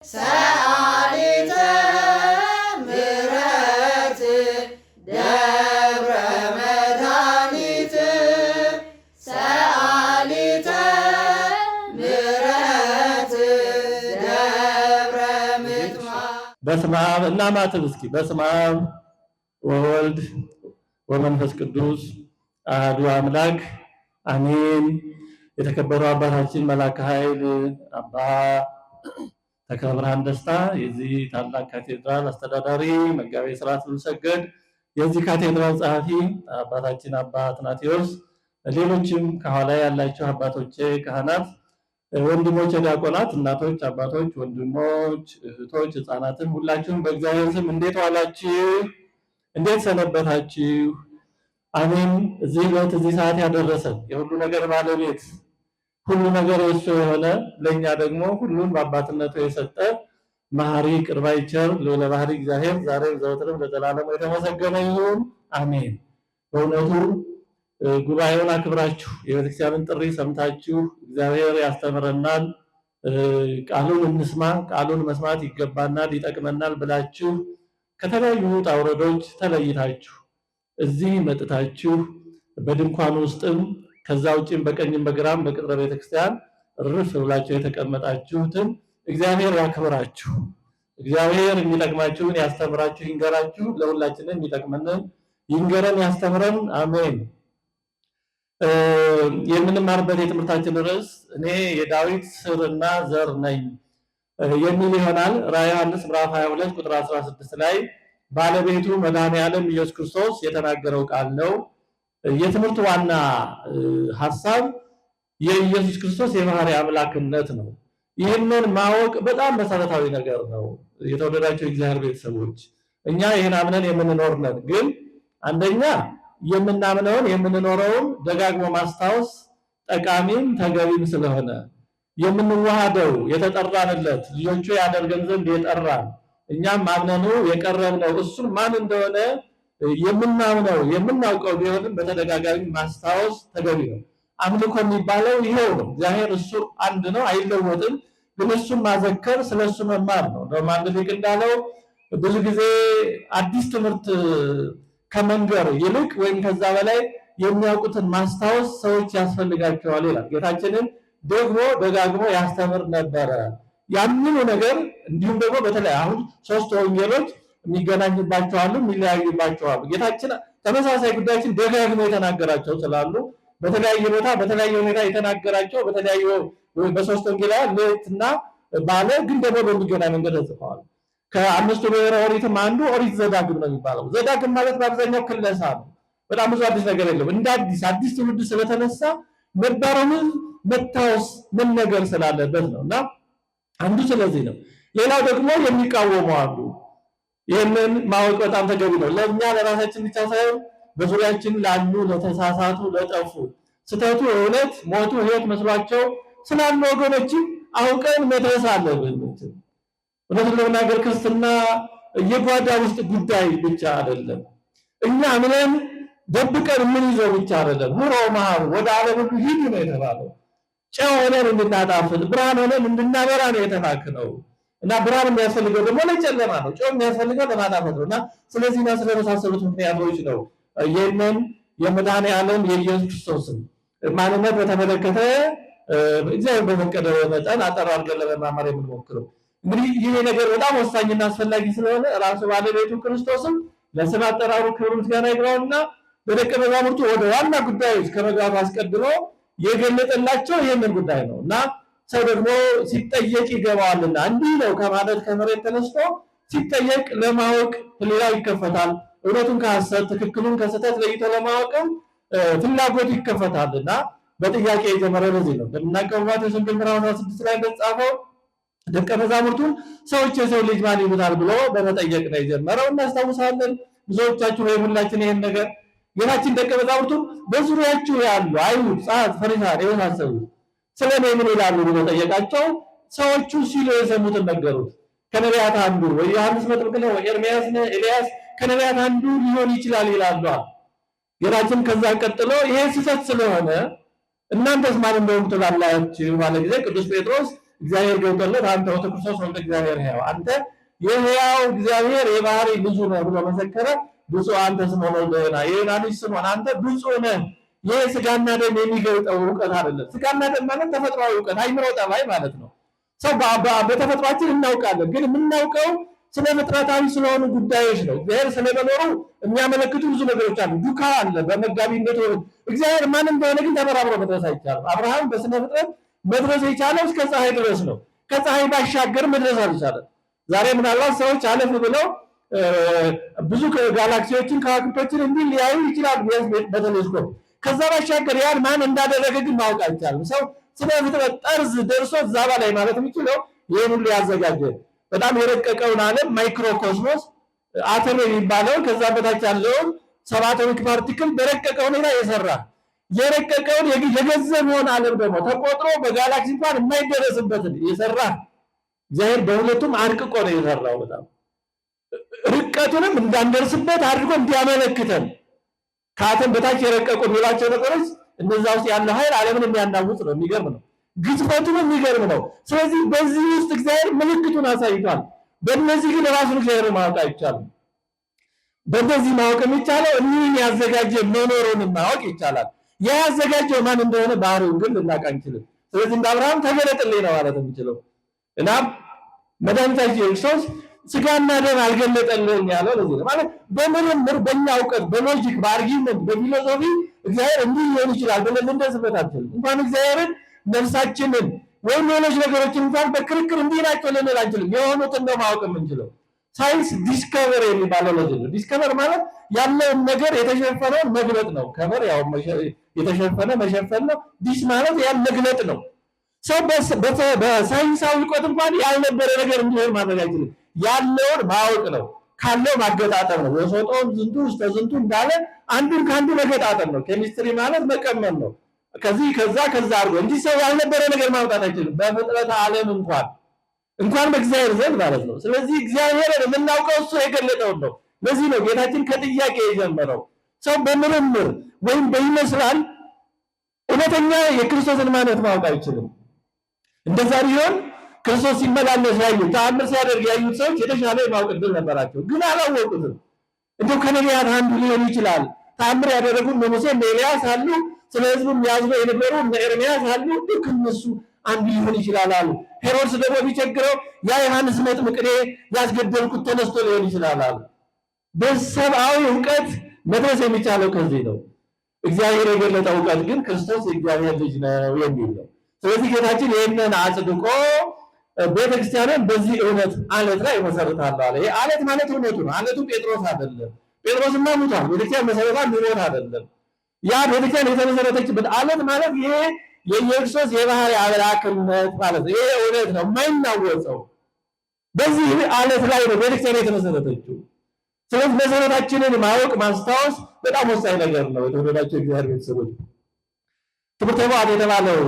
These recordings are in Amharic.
ሰአሊተ ምሕረት ደብረ መድኃኒት ሰአሊተ ምሕረት ደብረ ምጥማት። በስመ አብ እናማትብ እስኪ። በስመ አብ ወወልድ ወመንፈስ ቅዱስ አሐዱ አምላክ አሜን። የተከበሩ አባታችን መላከ ኃይል አባ ተክለ ብርሃን ደስታ የዚህ ታላቅ ካቴድራል አስተዳዳሪ፣ መጋቤ ሥርዓት ሰገድ፣ የዚህ ካቴድራል ጸሐፊ አባታችን አባ አትናቴዎስ፣ ሌሎችም ከኋላ ያላችሁ አባቶቼ ካህናት፣ ወንድሞች ዲያቆናት፣ እናቶች፣ አባቶች፣ ወንድሞች፣ እህቶች፣ ህፃናትም ሁላችሁም በእግዚአብሔር ስም እንዴት ዋላችሁ? እንዴት ሰነበታችሁ? አሜን። እዚህ ዕለት እዚህ ሰዓት ያደረሰን የሁሉ ነገር ባለቤት ሁሉ ነገር የሱ የሆነ ለኛ ደግሞ ሁሉን በአባትነቱ የሰጠ መሐሪ ቅርብ ባይ ቸር ልዑለ ባሕርይ እግዚአብሔር ዛሬም ዘወትርም ለዘላለሙ የተመሰገነ ይሁን አሜን። በእውነቱ ጉባኤውን አክብራችሁ የቤተክርስቲያንን ጥሪ ሰምታችሁ እግዚአብሔር ያስተምረናል፣ ቃሉን እንስማ፣ ቃሉን መስማት ይገባናል፣ ይጠቅመናል ብላችሁ ከተለያዩ ውጣ ውረዶች ተለይታችሁ እዚህ መጥታችሁ በድንኳን ውስጥም ከዛ ውጪም በቀኝም በግራም በቅጥረ ቤተክርስቲያን ርፍ ብላችሁ የተቀመጣችሁትን እግዚአብሔር ያክብራችሁ። እግዚአብሔር የሚጠቅማችሁን ያስተምራችሁ፣ ይንገራችሁ። ለሁላችንም የሚጠቅመንን ይንገረን፣ ያስተምረን። አሜን። የምንማርበት የትምህርታችን ርዕስ እኔ የዳዊት ስርና ዘር ነኝ የሚል ይሆናል። ራዕየ ዮሐንስ ምዕራፍ 22 ቁጥር 16 ላይ ባለቤቱ መድኃኔዓለም ኢየሱስ ክርስቶስ የተናገረው ቃል ነው። የትምህርቱ ዋና ሐሳብ የኢየሱስ ክርስቶስ የባህሪ አምላክነት ነው። ይህንን ማወቅ በጣም መሰረታዊ ነገር ነው። የተወደዳችሁ የእግዚአብሔር ቤተሰቦች እኛ ይህን አምነን የምንኖር ነን። ግን አንደኛ የምናምነውን የምንኖረውን ደጋግሞ ማስታወስ ጠቃሚም ተገቢም ስለሆነ የምንዋሃደው የተጠራንለት ልጆቹ ያደርገን ዘንድ የጠራን እኛም አምነነው የቀረብነው እሱን ማን እንደሆነ የምናምነው የምናውቀው ቢሆንም በተደጋጋሚ ማስታወስ ተገቢ ነው። አምልኮ የሚባለው ይሄው ነው። እግዚአብሔር እሱ አንድ ነው፣ አይለወጥም። ግን እሱን ማዘከር ስለሱ መማር ነው። አንድ ሊቅ እንዳለው ብዙ ጊዜ አዲስ ትምህርት ከመንገር ይልቅ ወይም ከዛ በላይ የሚያውቁትን ማስታወስ ሰዎች ያስፈልጋቸዋል ይላል። ጌታችንን ደግሞ ደጋግሞ ያስተምር ነበረ። ያንኑ ነገር እንዲሁም ደግሞ በተለይ አሁን ሶስት ወንጌሎች የሚገናኙባቸው አሉ፣ የሚለያዩባቸው አሉ። ጌታችን ተመሳሳይ ጉዳዮችን ደጋግሞ የተናገራቸው ስላሉ በተለያየ ቦታ በተለያየ ሁኔታ የተናገራቸው በተለያዩ በሶስት ወንጌላት ሌትና ባለ ግን ደግሞ በሚገናኝ መንገድ ተጽፈዋል። ከአምስቱ ብሔረ ኦሪትም አንዱ ኦሪት ዘዳግም ነው የሚባለው። ዘዳግም ማለት በአብዛኛው ክለሳ ነው። በጣም ብዙ አዲስ ነገር የለም። እንደ አዲስ ትውልድ ስለተነሳ ነባሩን መታወስ ምን ነገር ስላለበት ነውና አንዱ ስለዚህ ነው። ሌላው ደግሞ የሚቃወሙ አሉ። ይህንን ማወቅ በጣም ተገቢ ነው። ለእኛ ለራሳችን ብቻ ሳይሆን በዙሪያችን ላሉ ለተሳሳቱ፣ ለጠፉ፣ ስተቱ እውነት፣ ሞቱ ህይወት መስሏቸው ስላሉ ወገኖችም አውቀን መድረስ አለብን። እውነቱን ለመናገር ክርስትና የጓዳ ውስጥ ጉዳይ ብቻ አይደለም። እኛ ምንም ደብቀን ምን ይዘው ብቻ አይደለም። ኑሮ መሃሩ ወደ ዓለም ሁሉ ሂዱ ነው የተባለው። ጨው ሆነን እንድናጣፍጥ ብርሃን ሆነን እንድናበራ ነው የተላክነው። እና ብርሃን የሚያስፈልገው ደግሞ ለጨለማ ነው፣ ጨው የሚያስፈልገው ለማጣፈጥ ነው። እና ስለዚህ ነው ስለመሳሰሉት ምክንያቶች ነው ይህንን የመድኃኔዓለም የኢየሱስ ክርስቶስን ማንነት በተመለከተ እግዚአብሔር በፈቀደው መጠን አጠር አድርገን ለመማማር የምንሞክረው። እንግዲህ ይህ ነገር በጣም ወሳኝና አስፈላጊ ስለሆነ ራሱ ባለቤቱ ክርስቶስም ለስም አጠራሩ ክብር ምስጋና ይግባውና በደቀ መዛሙርቱ ወደ ዋና ጉዳዮች ከመግባቱ አስቀድሞ የገለጠላቸው ይህንን ጉዳይ ነው። እና ሰው ደግሞ ሲጠየቅ ይገባዋልና እንዲህ ነው ከማለት ከመሬት ተነስቶ ሲጠየቅ ለማወቅ ሌላው ይከፈታል። እውነቱን ከሐሰት ትክክሉን ከስህተት ለይቶ ለማወቅም ፍላጎት ይከፈታልና በጥያቄ የጀመረ ለዚህ ነው። እንደምናውቀው ማቴዎስ ወንጌል ምዕራፍ 16 ላይ እንደተጻፈው ደቀ መዛሙርቱን ሰዎች የሰው ልጅ ማን ይሉታል ብሎ በመጠየቅ ነው የጀመረው። እናስታውሳለን። ብዙዎቻችሁ ወይ ሁላችን ይሄን ነገር ጌታችን ደቀ መዛሙርቱን በዙሪያችሁ ያሉ አይሁድ፣ ጸሐፍት፣ ፈሪሳውያን የመሳሰሉት ስለኔ ምን ይላሉ ብሎ ጠየቃቸው። ሰዎቹ ሲሉ የሰሙትን ነገሩት። ከነቢያት አንዱ ወይ ዮሐንስ መጥምቅ ነው ወይ ኤርምያስ ነው ኤልያስ ከነቢያት አንዱ ሊሆን ይችላል ይላሉ። ጌታችን ከዛ ቀጥሎ ይሄ ስህተት ስለሆነ እናንተስ ማን እንደሆነ ትላላችሁ ማለት ጊዜ ቅዱስ ጴጥሮስ እግዚአብሔር ገብቶለት አንተ ወተ ክርስቶስ ወልደ እግዚአብሔር ሕያው አንተ የሕያው እግዚአብሔር የባህሪ ልጁ ነህ ብሎ መሰከረ። ብፁዕ አንተ ስምዖን ወልደ ዮና የዮና ልጅ ስምዖን አንተ ብፁዕ ነህ። ይህ ስጋና ደም የሚገልጠው እውቀት አይደለም። ስጋና ደም ማለት ተፈጥሯዊ እውቀት አይምሮ ጠባይ ማለት ነው። ሰው በተፈጥሯችን እናውቃለን፣ ግን የምናውቀው ስለ ፍጥረታዊ ስለሆኑ ጉዳዮች ነው። እግዚአብሔር ስለመኖሩ የሚያመለክቱ ብዙ ነገሮች አሉ። ዱካ አለ በመጋቢነት እግዚአብሔር ማን እንደሆነ ግን ተመራምሮ መድረስ አይቻልም። አብርሃም በስነ ፍጥረት መድረስ የቻለው እስከ ፀሐይ ድረስ ነው። ከፀሐይ ባሻገር መድረስ አልቻለም። ዛሬ ምናልባት ሰዎች አለፍ ብለው ብዙ ጋላክሲዎችን ከዋክብቶችን እንዲህ ሊያዩ ይችላሉ በቴሌስኮፕ። ከዛ ባሻገር ያን ማን እንዳደረገ ግን ማወቅ አይቻልም። ሰው ስለ ፍጥረት ጠርዝ ደርሶ እዛ ላይ ማለት የሚችለው ይህን ሁሉ ያዘጋጀ በጣም የረቀቀውን ዓለም ማይክሮኮስሞስ አተም የሚባለውን ከዛ በታች ያለውን ሰባቶሚክ ፓርቲክል በረቀቀ ሁኔታ የሰራ የረቀቀውን የገዘመውን ዓለም ደግሞ ተቆጥሮ በጋላክሲ እንኳን የማይደረስበትን የሰራ እግዚአብሔር በሁለቱም አርቅቆ ነው የሰራው። በጣም ርቀቱንም እንዳንደርስበት አድርጎ እንዲያመለክተን ከአተም በታች የረቀቁ የሚላቸው ነገሮች እነዛ ውስጥ ያለው ኃይል ዓለምን የሚያናውጥ ነው። የሚገርም ነው። ግዝፈቱም የሚገርም ነው። ስለዚህ በዚህ ውስጥ እግዚአብሔር ምልክቱን አሳይቷል። በእነዚህ ግን ራሱን እግዚአብሔር ማወቅ አይቻልም። በእነዚህ ማወቅ የሚቻለው እኒህን ያዘጋጀ መኖሩን ማወቅ ይቻላል። ያ ያዘጋጀው ማን እንደሆነ ባህሪውን ግን ልናውቅ አንችልም። ስለዚህ እንደ አብርሃም ተገለጥልኝ ነው ማለት የምንችለው እና መድኃኒታችን ክርስቶስ ስጋና ደም አልገለጠልኝ ያለው ለዚህ ነው። ማለት በምርምር በእኛ እውቀት በሎጂክ በአርጊመንት በፊሎሶፊ እግዚአብሔር እንዲህ ሊሆን ይችላል ብለን ልንደርስበት አንችልም። እንኳን እግዚአብሔርን ነፍሳችንን ወይም ሌሎች ነገሮችን እንኳን በክርክር እንዲህ ናቸው ልንል አንችልም። የሆኑትን ነው ማወቅ የምንችለው። ሳይንስ ዲስከቨር የሚባለው ለዚህ ነው። ዲስከቨር ማለት ያለውን ነገር የተሸፈነውን መግለጥ ነው። ከቨር ያው የተሸፈነ መሸፈን ነው። ዲስ ማለት ያን መግለጥ ነው። ሰው በሳይንሳዊ እውቀት እንኳን ያልነበረ ነገር እንዲሆን ማድረግ አይችልም። ያለውን ማወቅ ነው። ካለው ማገጣጠም ነው። ወሰጦም ዝንቱ ውስጥ ዝንቱ እንዳለ አንዱን ከአንዱ መገጣጠም ነው። ኬሚስትሪ ማለት መቀመም ነው። ከዚህ ከዛ አድርጎ እንዲህ ሰው ያልነበረ ነገር ማውጣት አይችልም። በፍጥረት ዓለም እንኳን በእግዚአብሔር ዘንድ ማለት ነው። ስለዚህ እግዚአብሔርን የምናውቀው እሱ የገለጠውን ነው። ለዚህ ነው ጌታችን ከጥያቄ የጀመረው። ሰው በምርምር ወይም በይመስላል እውነተኛ የክርስቶስን ማንነት ማወቅ አይችልም። እንደዛ ቢሆን ክርስቶስ ሲመላለስ ያዩት ተአምር ሲያደርግ ያዩት ሰዎች የተሻለ የማወቅ ዕድል ነበራቸው፣ ግን አላወቁትም። እንደው ከነቢያት አንዱ ሊሆን ይችላል። ተአምር ያደረጉ ሙሴ እና ኤልያስ አሉ። ስለ ሕዝቡ የሚያዝኑ የነበሩ እነ ኤርምያስ አሉ። ልክ እነሱ አንዱ ሊሆን ይችላል አሉ። ሄሮድስ ደግሞ ቢቸግረው ያ ዮሐንስ መጥምቅ እኔ ያስገደልኩት ተነስቶ ሊሆን ይችላል አሉ። በሰብአዊ እውቀት መድረስ የሚቻለው ከዚህ ነው። እግዚአብሔር የገለጠው እውቀት ግን ክርስቶስ የእግዚአብሔር ልጅ ነው የሚል ነው። ስለዚህ ጌታችን ይህንን አጽድቆ ቤተክርስቲያንን በዚህ እውነት አለት ላይ መሰረታለሁ አለ። ይሄ አለት ማለት እውነቱ ነው። አለቱ ጴጥሮስ አይደለም። ጴጥሮስማ ሙቷል። ቤተክርስቲያን መሰረታ ሊሞት አይደለም። ያ ቤተክርስቲያን የተመሰረተችበት አለት ማለት ይሄ የኢየሱስ የባህሪ አምላክነት ማለት ነው። ይሄ እውነት ነው የማይናወጸው። በዚህ አለት ላይ ነው ቤተክርስቲያን የተመሰረተችው። ስለዚህ መሰረታችንን ማወቅ ማስታወስ በጣም ወሳኝ ነገር ነው። የተወደዳችሁ እግዚአብሔር ቤተሰቦች ትምህርተ ኅቡዓት የተባለው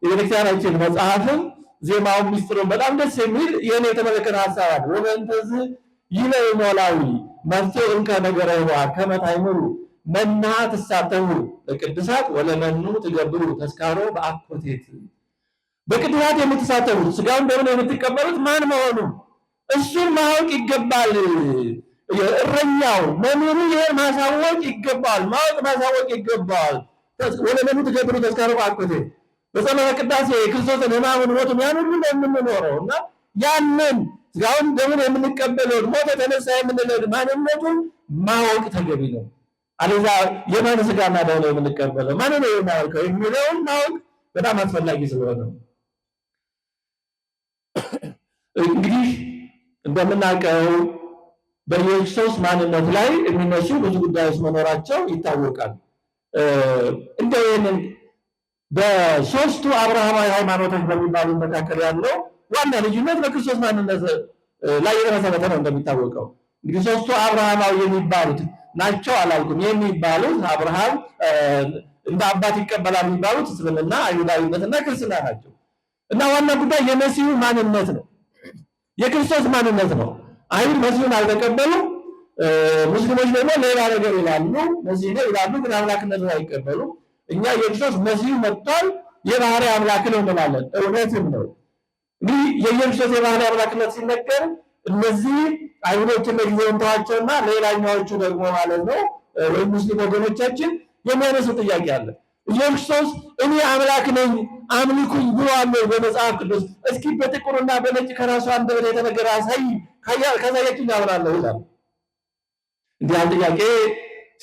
የቤተክርስቲያናችን መጽሐፍም ዜማውን ሚስጥሩን በጣም ደስ የሚል ይህን የተመለከተ ሀሳብ አለ። ወመንተዝ ይለው ሞላዊ መፍትሄ እንከ ነገረ ኅቡዓት ከመ ታእምሩ መና ትሳተፉ በቅድሳት ወለመኑ ትገብሩ ተስካሮ በአኮቴት። በቅድሳት የምትሳተፉት ስጋውን ደሙን የምትቀበሉት ማን መሆኑ እሱን ማወቅ ይገባል። እረኛው መምህሩ ይሄን ማሳወቅ ይገባል። ማወቅ ማሳወቅ ይገባል። ወለመኑ ትገብሩ ተስካሮ በአኮቴት በጸሎተ ቅዳሴ የክርስቶስን ሕማሙን ሞቱን ያን ሁሉ የምንኖረው እና ያንን ስጋውን ደሙን የምንቀበለውን ሞተ ተነሳ የምንለውን ማንነቱን ማወቅ ተገቢ ነው። አለዛ የማን ስጋና ደም ነው የምንቀበለው ማን ነው የማወቀው የሚለውን ማወቅ በጣም አስፈላጊ ስለሆነ እንግዲህ እንደምናውቀው በኢየሱስ ማንነት ላይ የሚነሱ ብዙ ጉዳዮች መኖራቸው ይታወቃል። እንደው ይህንን በሶስቱ አብርሃማዊ ሃይማኖቶች በሚባሉ መካከል ያለው ዋና ልዩነት በክርስቶስ ማንነት ላይ የተመሰረተ ነው። እንደሚታወቀው እንግዲህ ሶስቱ አብርሃማዊ የሚባሉት ናቸው አላልኩም። የሚባሉት አብርሃም እንደ አባት ይቀበላል የሚባሉት እስልምና፣ አይሁዳዊነትና ክርስትና ናቸው። እና ዋና ጉዳይ የመሲሁ ማንነት ነው፣ የክርስቶስ ማንነት ነው። አይሁድ መሲሁን አልተቀበሉም። ሙስሊሞች ደግሞ ሌላ ነገር ይላሉ፣ መሲህ ነው ይላሉ፣ ግን አምላክነቱን አይቀበሉም። እኛ የክርስቶስ መሲሁ መጥቷል የባህሪ አምላክ ነው እንላለን። እውነትም ነው። እንግዲህ የኢየሱስ የባህሪ አምላክነት ሲነገር እነዚህ አይሁዶችን ለጊዜው እንተዋቸውና ሌላኛዎቹ ደግሞ ማለት ነው ወይም ሙስሊም ወገኖቻችን የሚያነሱ ጥያቄ አለ። ኢየሱስ እኔ አምላክ ነኝ አምልኩኝ ብሏል በመጽሐፍ ቅዱስ? እስኪ በጥቁርና በነጭ ከራሱ አንደበት የተነገረ አሳይ፣ ካሳያችሁኝ አምናለሁ ይላል። እንዲህ ያለ ጥያቄ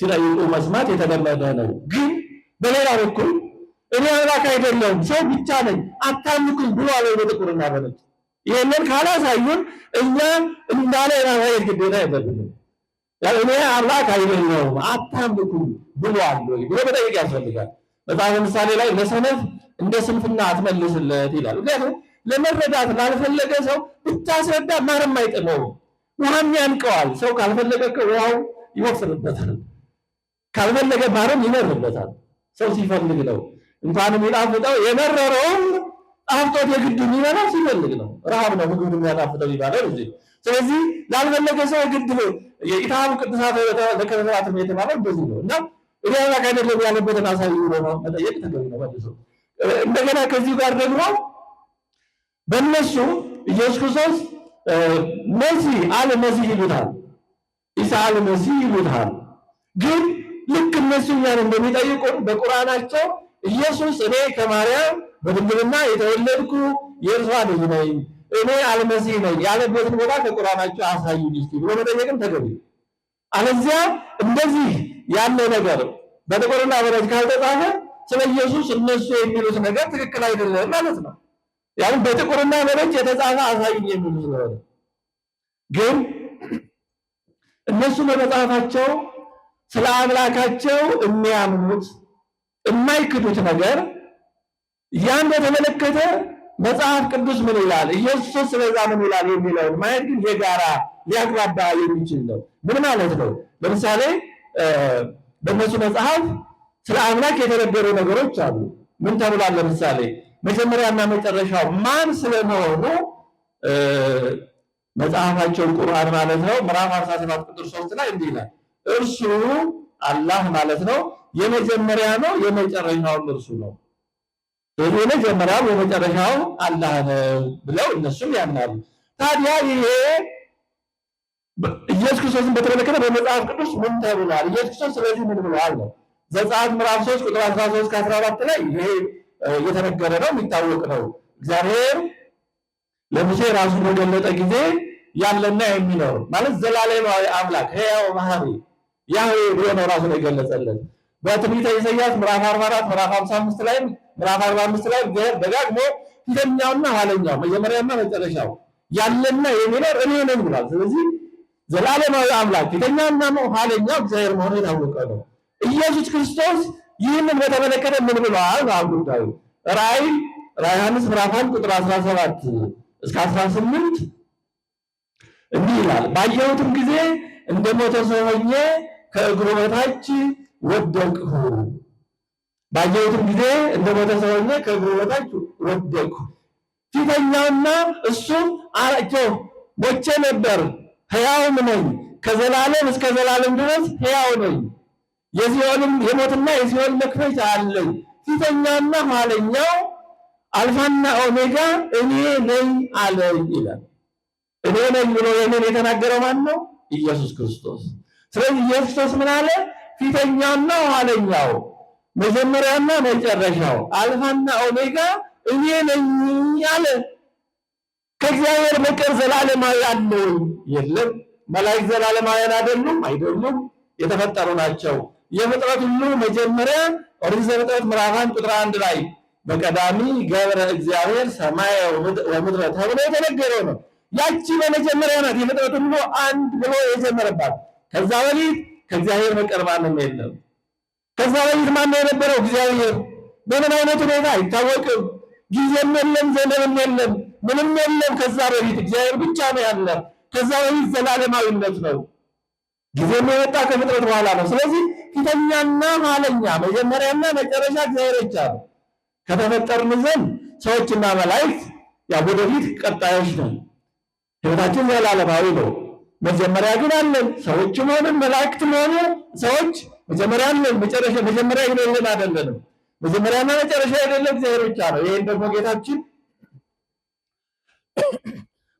ሲጠይቁ መስማት የተለመደ ነው። ግን በሌላ በኩል እኔ አምላክ አይደለሁም ሰው ብቻ ነኝ አታምልኩኝ ብሏል በጥቁርና በነጭ? ይሄንን ካላሳዩን እኛ እንዳለ የማሳየት ግዴታ የለብንም። እኔ አምላክ አይደለሁም አታምልኩኝ ብሏል ብሎ መጠየቅ ያስፈልጋል። መጽሐፈ ምሳሌ ላይ ለሰነፍ እንደ ስንፍና አትመልስለት ይላል። ምክንያቱም ለመረዳት ላልፈለገ ሰው ብታስረዳ ማርም አይጥመውም፣ ውሃም ያንቀዋል። ሰው ካልፈለገ ውሃው ይወፍርበታል፣ ካልፈለገ ማርም ይመርበታል። ሰው ሲፈልግ ነው እንኳን የሚጣፍጠው የመረረውም ጣፍጦት የግድ የሚበላው ሲፈልግ ነው። ረሃብ ነው ምግቡን የሚያጣፍጠው ይባላል እንጂ። ስለዚህ ላልፈለገ ሰው የግድ የኢታሙ ቅዱሳት ለከረራት የተባለው እንደዚህ ነው እና እኔ አምላክ አይደለም ያለበትን አሳዩ ብሎ መጠየቅ ተገቢ ነው መልሶ። እንደገና ከዚህ ጋር ደግሞ በእነሱ ኢየሱስ ክርስቶስ መሲህ አለ መሲህ ይሉታል፣ ኢሳ አለ መሲህ ይሉታል። ግን ልክ እነሱ እኛን እንደሚጠይቁን በቁርአናቸው ኢየሱስ እኔ ከማርያም በድንግልና የተወለድኩ የእርሷ ልጅ ነኝ እኔ አልመሲህ ነኝ ያለበትን ቦታ ከቁርአናቸው አሳዩኝ እስኪ ብሎ መጠየቅም ተገቢ። አለዚያ እንደዚህ ያለ ነገር በጥቁርና በነጭ ካልተጻፈ ስለ ኢየሱስ እነሱ የሚሉት ነገር ትክክል አይደለም ማለት ነው። ያው በጥቁርና በነጭ የተጻፈ አሳዩኝ የሚሉት ነው። ግን እነሱ በመጽሐፋቸው ስለ አምላካቸው የሚያምኑት የማይክዱት ነገር ያን በተመለከተ መጽሐፍ ቅዱስ ምን ይላል፣ ኢየሱስ ስለዛ ምን ይላል የሚለውን ማየት ግን የጋራ ሊያግባባ የሚችል ነው። ምን ማለት ነው? ለምሳሌ በእነሱ መጽሐፍ ስለ አምላክ የተነገሩ ነገሮች አሉ። ምን ተብሏል? ለምሳሌ መጀመሪያና መጨረሻው ማን ስለሆኑ መጽሐፋቸው ቁርአን ማለት ነው ምዕራፍ 17 ቁጥር 3 ላይ እንዲህ ይላል፣ እርሱ አላህ ማለት ነው የመጀመሪያ ነው የመጨረሻው እርሱ ነው። የመጀመሪያው የመጨረሻው አላህ ነው ብለው እነሱም ያምናሉ። ታዲያ ይሄ ኢየሱስ ክርስቶስን በተመለከተ በመጽሐፍ ቅዱስ ምን ተብሏል? ኢየሱስ ክርስቶስ ስለዚህ ምን ብሏል ነው። ዘጸአት ምዕራፍ 3 ቁጥር 13 ከ14 ላይ ይሄ እየተነገረ ነው፣ የሚታወቅ ነው። እግዚአብሔር ለሙሴ ራሱን በገለጠ ጊዜ ያለና የሚኖር ማለት ዘላለማዊ አምላክ ሕያው መሐሪ ያህዌ ብሎ ነው ራሱን የገለጸለት። በትንቢተ ኢሳይያስ ምዕራፍ 44 ምዕራፍ 55 ላይ ምዕራፍ 45 ላይ እግዚአብሔር ደጋግሞ ፊተኛውና ኋለኛው መጀመሪያና መጨረሻው ያለና የሚኖር እኔ ነኝ ብሏል። ስለዚህ ዘላለማዊ አምላክ ፊተኛውና ኋለኛው እግዚአብሔር መሆኑ የታወቀ ነው። ኢየሱስ ክርስቶስ ይህንን በተመለከተ ምን ብለዋል? ጉዳዩ ራእይ ዮሐንስ ምዕራፍ 1 ቁጥር 17 እስከ 18 እንዲህ ይላል፣ ባየሁትም ጊዜ እንደ ሞተ ሰው ሆኜ ከእግሩ በታች ወደቅሁ። ባየሁትም ጊዜ እንደ ሞተ ሰው ሆኜ ከእግሩ በታች ወደቅሁ። ፊተኛውና እሱም አላቸው ሞቼ ነበር ሕያውም ነኝ፣ ከዘላለም እስከ ዘላለም ድረስ ሕያው ነኝ፣ የሲኦልም የሞትና የሲኦል መክፈቻ አለኝ። ፊተኛውና ኋለኛው አልፋና ኦሜጋ እኔ ነኝ አለኝ ይላል። እኔ ነኝ ብሎ ይህንን የተናገረው ማን ነው? ኢየሱስ ክርስቶስ። ስለዚህ ኢየሱስ ክርስቶስ ምን አለ? ፊተኛውና ኋለኛው መጀመሪያና መጨረሻው አልፋና ኦሜጋ እኔ ነኝ አለ። ከእግዚአብሔር በቀር ዘላለማዊ አለ ወይ? የለም። መላእክት ዘላለማውያን አይደሉም? አይደሉም፣ የተፈጠሩ ናቸው። የፍጥረት ሁሉ መጀመሪያ ኦሪት ዘፍጥረት ምዕራፍ 1 ቁጥር 1 ላይ በቀዳሚ ገብረ እግዚአብሔር ሰማየ ወምድረ ተብሎ የተነገረው ነው። ያቺ በመጀመሪያ ናት፣ የፍጥረት ሁሉ አንድ ብሎ የጀመረባት። ከዛ በፊት ከእግዚአብሔር በቀር ማንም የለም። ከዛ በፊት ማን የነበረው? እግዚአብሔር። በምን አይነት ሁኔታ አይታወቅም። ጊዜም የለም፣ ዘመንም የለም፣ ምንም የለም። ከዛ በፊት እግዚአብሔር ብቻ ነው ያለ። ከዛ በፊት ዘላለማዊነት ነው። ጊዜም የመጣ ከፍጥረት በኋላ ነው። ስለዚህ ፊተኛና ኋለኛ መጀመሪያና መጨረሻ እግዚአብሔር ብቻ ነው። ከተፈጠርን ዘንድ ሰዎችና መላእክት ያው ወደፊት ቀጣዮች ነን። ሕይወታችን ዘላለማዊ ነው። መጀመሪያ ግን አለን። ሰዎችም ሆነን መላእክትም ሆነ ሰዎች መጀመሪያ አለን፣ መጀመሪያ የሌለን አይደለንም። መጀመሪያና መጨረሻ የሌለ እግዚአብሔር ብቻ ነው። ይሄን ደግሞ ጌታችን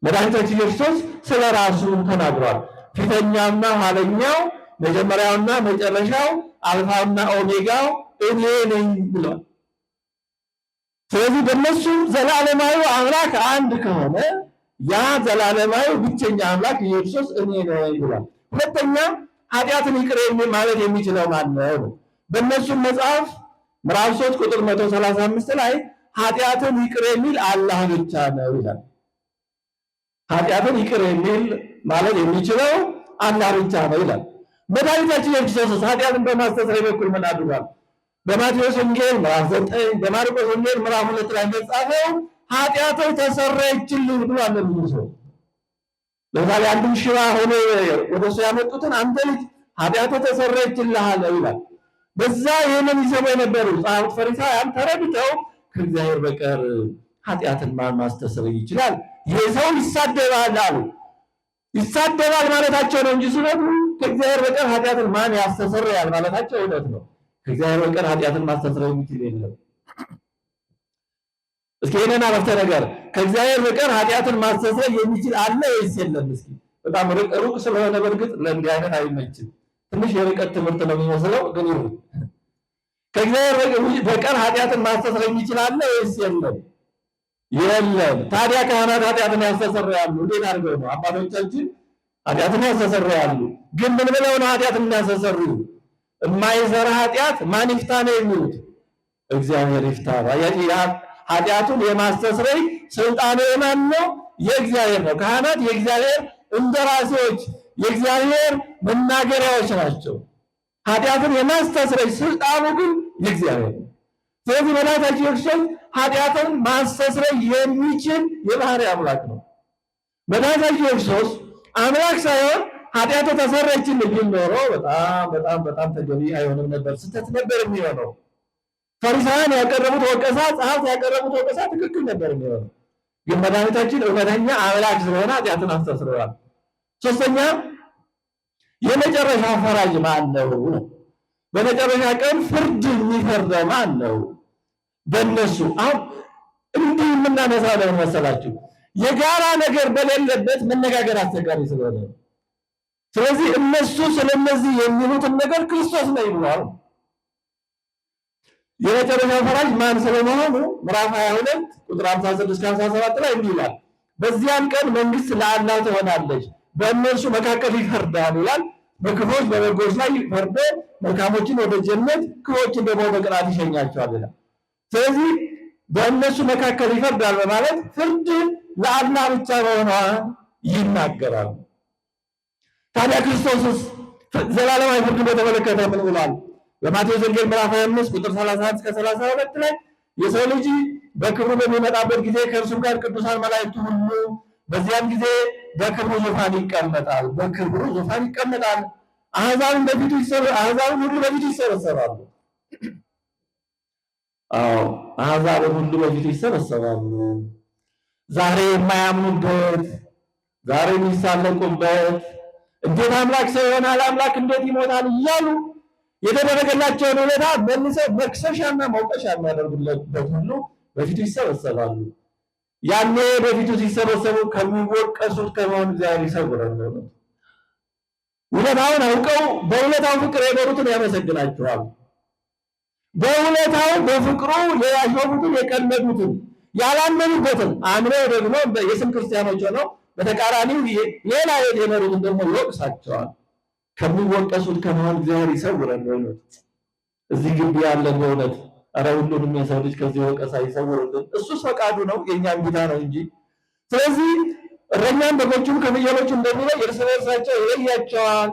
መድኃኒታችን ኢየሱስ ስለ ራሱ ተናግሯል። ፊተኛውና ኋለኛው፣ መጀመሪያውና መጨረሻው፣ አልፋውና ኦሜጋው እኔ ነኝ ብሏል። ስለዚህ በእነሱ ዘላለማዊ አምላክ አንድ ከሆነ ያ ዘላለማዊ ብቸኛ አምላክ ኢየሱስ እኔ ነኝ ብሏል። ሁለተኛ ኃጢአትን ይቅር ማለት የሚችለው ማን ነው? በእነሱም መጽሐፍ ምዕራፍ 3 ቁጥር 135 ላይ ኃጢአትን ይቅር የሚል አላህ ብቻ ነው ይላል። ኃጢአትን ይቅር የሚል ማለት የሚችለው አላህ ብቻ ነው ይላል። መድኃኒታችን ኢየሱስ ኃጢአትን በማስተስረይ በኩል ምን አድርጓል? በማቴዎስ ወንጌል ምዕራፍ 9 በማርቆስ ወንጌል ምዕራፍ 2 ላይ እንደተጻፈው ኃጢአቶች ተሰረየችልኝ ብሏል። ለብዙ ሰው ለምሳሌ አንድም ሽባ ሆኖ ወደ እሱ ያመጡትን አንተ ልጅ ኃጢአቶች ተሰረየችልሃል ይላል። በዛ ይህንን ይሰሙ የነበሩ ጸሐፍት ፈሪሳውያን ተረድተው ከእግዚአብሔር በቀር ኃጢአትን ማን ማስተስረይ ይችላል? ይህ ሰው ይሳደባል አሉ። ይሳደባል ማለታቸው ነው እንጂ ሲነዱ ከእግዚአብሔር በቀር ኃጢአትን ማን ያስተሰርያል ማለታቸው እውነት ነው። ከእግዚአብሔር በቀር ኃጢአትን ማስተስረይ የሚችል የለም። እስኪ ይሄንን አረፍተ ነገር ከእግዚአብሔር በቀር ኃጢአትን ማስተስረይ የሚችል አለ ወይስ የለም? እስኪ በጣም ሩቅ ስለሆነ በእርግጥ ለእንዲህ አይነት አይመችም። ትንሽ የርቀት ትምህርት ነው የሚመስለው፣ ግን ይሁን። ከእግዚአብሔር በቀር ኃጢአትን ማስተስረይ የሚችል አለ ወይስ የለም? የለም። ታዲያ ካህናት ኃጢአትን ያስተሰርያሉ። እንዴት አድርገው ነው? አባቶቻችን ኃጢአትን ያስተሰርያሉ። ግን ምን ብለው ነው ኃጢአትን የሚያስተሰርዩ? የማይሰራ ኃጢአት ማን ይፍታ ነው የሚሉት? እግዚአብሔር ይፍታ። ኃጢአቱን የማስተስረይ ስልጣኑ የማን ነው? የእግዚአብሔር ነው። ካህናት የእግዚአብሔር እንደራሴዎች፣ የእግዚአብሔር መናገሪያዎች ናቸው። ኃጢአትን የማስተስረይ ስልጣኑ ግን የእግዚአብሔር ነው። ስለዚህ መድኃኒታችን ኢየሱስ ኃጢአትን ማስተስረይ የሚችል የባህሪ አምላክ ነው። መድኃኒታችን ኢየሱስ አምላክ ሳይሆን ኃጢአቱ ተሰረየችልኝ ቢል ኖሮ በጣም ተገቢ አይሆንም ነበር፣ ስህተት ነበር የሚሆነው። ፈሪሳውያን ያቀረቡት ወቀሳ፣ ጸሐፍት ያቀረቡት ወቀሳ ትክክል ነበር የሚሆነው። ግን መድኃኒታችን እውነተኛ አምላክ ስለሆነ ኃጢአትን አስተስረዋል። ሶስተኛ የመጨረሻ ፈራጅ ማን ነው? በመጨረሻ ቀን ፍርድ የሚፈርደው ማን ነው? በእነሱ አሁን እንዲህ የምናነሳው ለምን መሰላችሁ? የጋራ ነገር በሌለበት መነጋገር አስቸጋሪ ስለሆነ፣ ስለዚህ እነሱ ስለነዚህ የሚሉትን ነገር ክርስቶስ ነው ይሏል። የመጨረሻው ፈራጅ ማን ስለመሆኑ ምዕራፍ 22 ቁጥር 56-57 ላይ እንዲህ ይላል፣ በዚያም ቀን መንግስት ለአላህ ትሆናለች፣ በእነርሱ መካከል ይፈርዳል ይላል። በክፎች በበጎች ላይ ፈርዶ መልካሞችን ወደ ጀነት ክፎችን ደግሞ በቅጣት ይሸኛቸዋል ይላል። ስለዚህ በእነሱ መካከል ይፈርዳል በማለት ፍርድ ለአላህ ብቻ መሆኗን ይናገራል። ታዲያ ክርስቶስስ ዘላለማዊ ፍርድ በተመለከተ ምን ብሏል? በማቴዎስ ወንጌል ምዕራፍ 25 ቁጥር 31-32 ላይ የሰው ልጅ በክብሩ በሚመጣበት ጊዜ ከእርሱም ጋር ቅዱሳን መላእክቱ ሁሉ በዚያም ጊዜ በክብሩ ዙፋን ይቀመጣል። በክብሩ ዙፋን ይቀመጣል። አሕዛብን ሁሉ በፊቱ ይሰበሰባሉ። አሕዛብን ሁሉ በፊቱ ይሰበሰባሉ። ዛሬ የማያምኑበት፣ ዛሬ የሚሳለቁበት፣ እንዴት አምላክ ሰው ይሆናል፣ አምላክ እንዴት ይሞታል እያሉ የተደረገላቸውን ሁኔታ መልሰው መክሰሻና መውቀሻ የሚያደርጉበት ሁሉ በፊቱ ይሰበሰባሉ። ያኔ በፊቱ ሲሰበሰቡ ከሚወቀሱት ከመሆን እግዚአብሔር ይሰውረን። ውለታውን አውቀው በውለታው ፍቅር የኖሩትን ያመሰግናቸዋል። በውለታው በፍቅሩ ያሾፉትን የቀለዱትን ያላመኑበትን አምነው ደግሞ የስም ክርስቲያኖች ሆነው በተቃራኒው ሌላ የኖሩትን ደግሞ ይወቅሳቸዋል። ከሚወቀሱት ከመሆን እግዚአብሔር ይሰውረን። እዚህ ግቢ ያለን በእውነት አረ ሁሉንም የሰው ልጅ ከዚህ ወቀሳ ይሰውርልን። እሱስ ፈቃዱ ነው፣ የእኛም ጌታ ነው እንጂ። ስለዚህ እረኛም በጎቹን ከፍየሎቹ እንደሚለይ እርስ በርሳቸው ይለያቸዋል።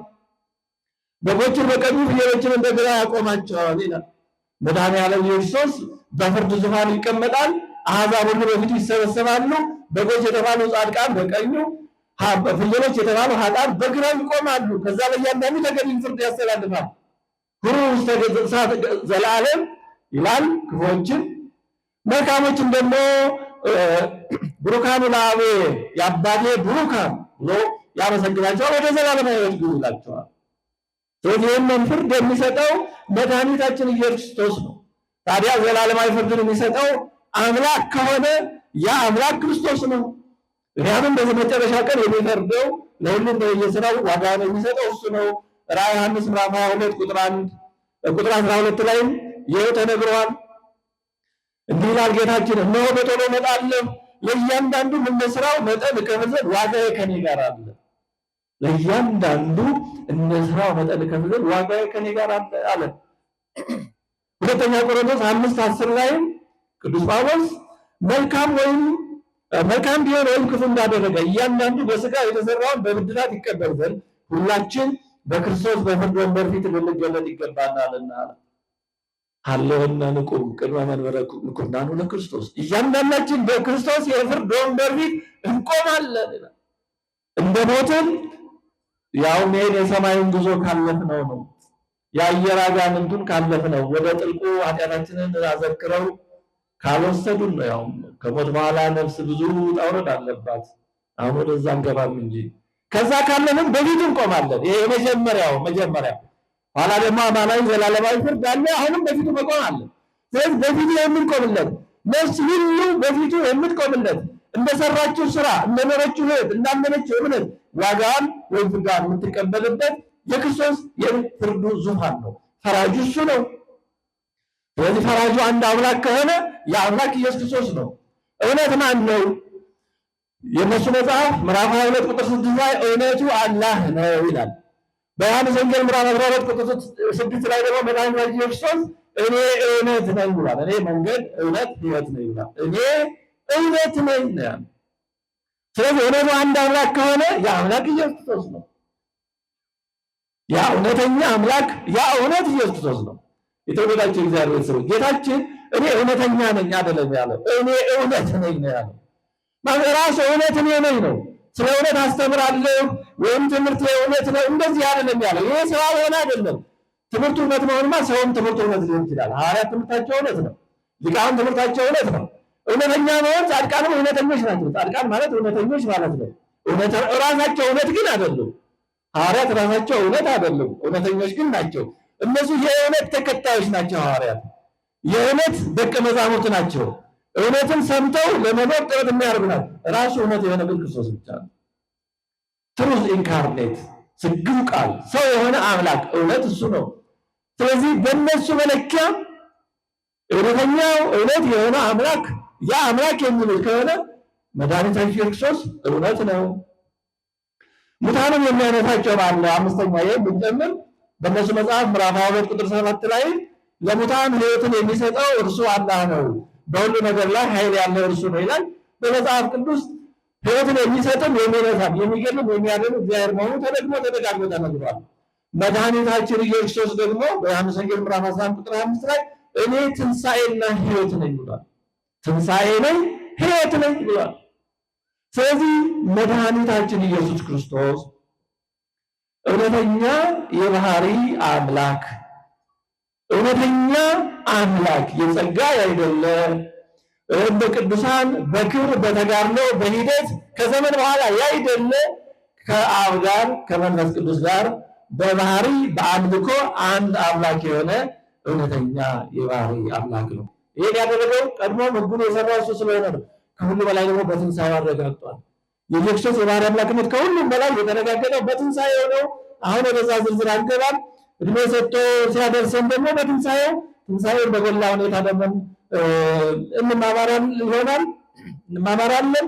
በጎቹን በቀኙ ፍየሎችን በግራ ያቆማቸዋል ይላል። መድኃኔዓለም ኢየሱስ በፍርድ ዙፋን ይቀመጣል። አሕዛብ ሁሉ በፊቱ ይሰበሰባሉ። በጎች የተባሉ ጻድቃን በቀኙ፣ ፍየሎች የተባሉ ኃጥአን በግራው ይቆማሉ። ከዛ ለእያንዳንዱ ተገቢውን ፍርድ ያስተላልፋል። ሁሩ ውስተ እሳት ዘላለም ይላል ክፉዎችን፣ መልካሞችን ደግሞ ብሩካኑ ለአቤ የአባቴ ብሩካን ብሎ ያመሰግናቸዋል፣ ወደ ዘላለማዊ ሕይወት ግቡ ይላቸዋል። ስለዚህ ይህንን ፍርድ የሚሰጠው መድኃኒታችን ኢየሱስ ክርስቶስ ነው። ታዲያ ዘላለማዊ ፍርድን የሚሰጠው አምላክ ከሆነ ያ አምላክ ክርስቶስ ነው። ምክንያቱም በዚህ መጨረሻ ቀን የሚፈርደው ለሁሉም በየሥራው ዋጋ የሚሰጠው እሱ ነው። ራዕየ ዮሐንስ ምዕራፍ 22 ቁጥር 12 ላይም ይኸው ተነግሯል። እንዲህ ይላል ጌታችን፣ እነሆ በቶሎ እመጣለሁ፣ ለእያንዳንዱ እንደ ሥራው መጠን እከፍል ዘንድ ዋጋዬ ከኔ ጋር አለ። ለእያንዳንዱ እንደ ሥራው መጠን እከፍል ዘንድ ዋጋዬ ከኔ ጋር አለ። ሁለተኛ ቆሮንቶስ 5:10 ላይም ቅዱስ ጳውሎስ መልካም ቢሆን ወይም ክፉ እንዳደረገ እያንዳንዱ በሥጋ የተሰራውን በብድራት ይቀበል ዘንድ ሁላችን በክርስቶስ በፍርድ ወንበር ፊት ልንገለጥ ይገባናልና አለ። ሀለወነ ንቁም ቅድመ መንበረ ንኩርናኑ ለክርስቶስ፣ እያንዳንዳችን በክርስቶስ የፍርድ ወንበር ፊት እንቆማለን። እንደ ሞትን ያው መሄድ የሰማዩን ጉዞ ካለፍነው ነው፣ የአየር አጋንንቱን ካለፍነው፣ ወደ ጥልቁ ኃጢአታችንን አዘክረው ካልወሰዱን ነው። ያው ከሞት በኋላ ነፍስ ብዙ ውጣ ውረድ አለባት። አሁን ወደዛ እንገባም እንጂ ከዛ ካለንም በፊቱ እንቆማለን። ይሄ መጀመሪያ ኋላ ደግሞ አማናዊ ዘላለማዊ ፍርድ አለ። አሁንም በፊቱ መቆም አለ። ስለዚህ በፊቱ የምንቆምለት ነፍስ ሁሉ በፊቱ የምትቆምለት እንደሰራችው ስራ፣ እንደኖረችው ሕይወት፣ እንዳመነችው እምነት ዋጋዋን ወይም ፍርዷን የምትቀበልበት የክርስቶስ የፍርዱ ዙፋን ነው። ፈራጁ እሱ ነው። ስለዚህ ፈራጁ አንድ አምላክ ከሆነ የአምላክ ኢየሱስ ክርስቶስ ነው። እውነት ማን ነው? የእነሱ መጽሐፍ ምዕራፍ 22 ቁጥር 6 ላይ እውነቱ አላህ ነው ይላል። በዮሐንስ ወንጌል ምዕራፍ 12 ቁጥር 6 ላይ ደግሞ መድኃኒታችን ኢየሱስ ክርስቶስ እኔ እውነት ነኝ ይላል። እኔ መንገድ፣ እውነት፣ ሕይወት ነኝ ይላል። እኔ እውነት ነኝ ነው። ስለዚህ እውነቱ አንድ አምላክ ከሆነ የአምላክ ኢየሱስ ክርስቶስ ነው። ያ እውነተኛ አምላክ ያ እውነት ኢየሱስ ክርስቶስ ነው። የተወደዳችሁ እግዚአብሔር ቤተሰቦች ጌታችን እኔ እውነተኛ ነኝ አይደለም ያለው፣ እኔ እውነት ነኝ ነው ያለው። ማለት ራሱ እውነት እኔ ነኝ ነው። ስለ እውነት አስተምራለሁ ወይም ትምህርት እውነት ነው እንደዚህ አይደለም ያለው። ይሄ ሰው ሆነ አይደለም። ትምህርቱ እውነት መሆንማ ሰውም ትምህርቱ እውነት ሊሆን ይችላል። ሐዋርያት ትምህርታቸው እውነት ነው። ሊቃውንት ትምህርታቸው እውነት ነው። እውነተኛ መሆን ጻድቃንም እውነተኞች ናቸው። ጻድቃን ማለት እውነተኞች ማለት ነው። ራሳቸው እውነት ግን አይደሉም። ሐዋርያት ራሳቸው እውነት አይደሉም፣ እውነተኞች ግን ናቸው። እነሱ የእውነት ተከታዮች ናቸው። ሐዋርያት የእውነት ደቀ መዛሙርት ናቸው። እውነትን ሰምተው ለመኖር ጥረት የሚያደርጉ ናቸው። ራሱ እውነት የሆነ ግን ክርስቶስ ብቻ ነው። ትሩዝ ኢንካርኔት ስግው ቃል ሰው የሆነ አምላክ እውነት እሱ ነው። ስለዚህ በእነሱ መለኪያ እውነተኛው እውነት የሆነ አምላክ ያ አምላክ የሚሉት ከሆነ መድኃኒታችን ክርስቶስ እውነት ነው። ሙታንም የሚያነሳቸው ባለ አምስተኛ ይህም ብንጨምር በእነሱ መጽሐፍ ምዕራፍ 22 ቁጥር 7 ላይ ለሙታን ሕይወትን የሚሰጠው እርሱ አላህ ነው፣ በሁሉ ነገር ላይ ኃይል ያለው እርሱ ነው ይላል። በመጽሐፍ ቅዱስ ሕይወትን የሚሰጥም የሚነሳም የሚገድልም የሚያድንም እግዚአብሔር መሆኑ ተደጋግሞ ተነግሯል። መድኃኒታችን ኢየሱስ ክርስቶስ ደግሞ በዮሐንስ ወንጌል ምዕራፍ 11 ቁጥር 5 ላይ እኔ ትንሣኤና ሕይወት ነኝ ብሏል። ትንሣኤ ነኝ ሕይወት ነኝ ብሏል። ስለዚህ መድኃኒታችን ኢየሱስ ክርስቶስ እውነተኛ የባህሪ አምላክ፣ እውነተኛ አምላክ የጸጋ ያይደለ በቅዱሳን በክብር በተጋድሎ በሂደት ከዘመን በኋላ ያይደለ ከአብ ጋር ከመንፈስ ቅዱስ ጋር በባህሪ በአምልኮ አንድ አምላክ የሆነ እውነተኛ የባህሪ አምላክ ነው። ይሄን ያደረገው ቀድሞ ሕጉን የሰራው እሱ ስለሆነ ነው። ከሁሉ በላይ ደግሞ በትንሣኤው አረጋግጧል። የኢየሱስ የባህሪ አምላክነት ከሁሉም በላይ የተረጋገጠው በትንሣኤው ነው። አሁን ወደዛ ዝርዝር አንገባም። እድሜ ሰጥቶ ሲያደርሰን ደግሞ ትንሣኤውን በጎላ ሁኔታ ደግሞ እንማማራለን።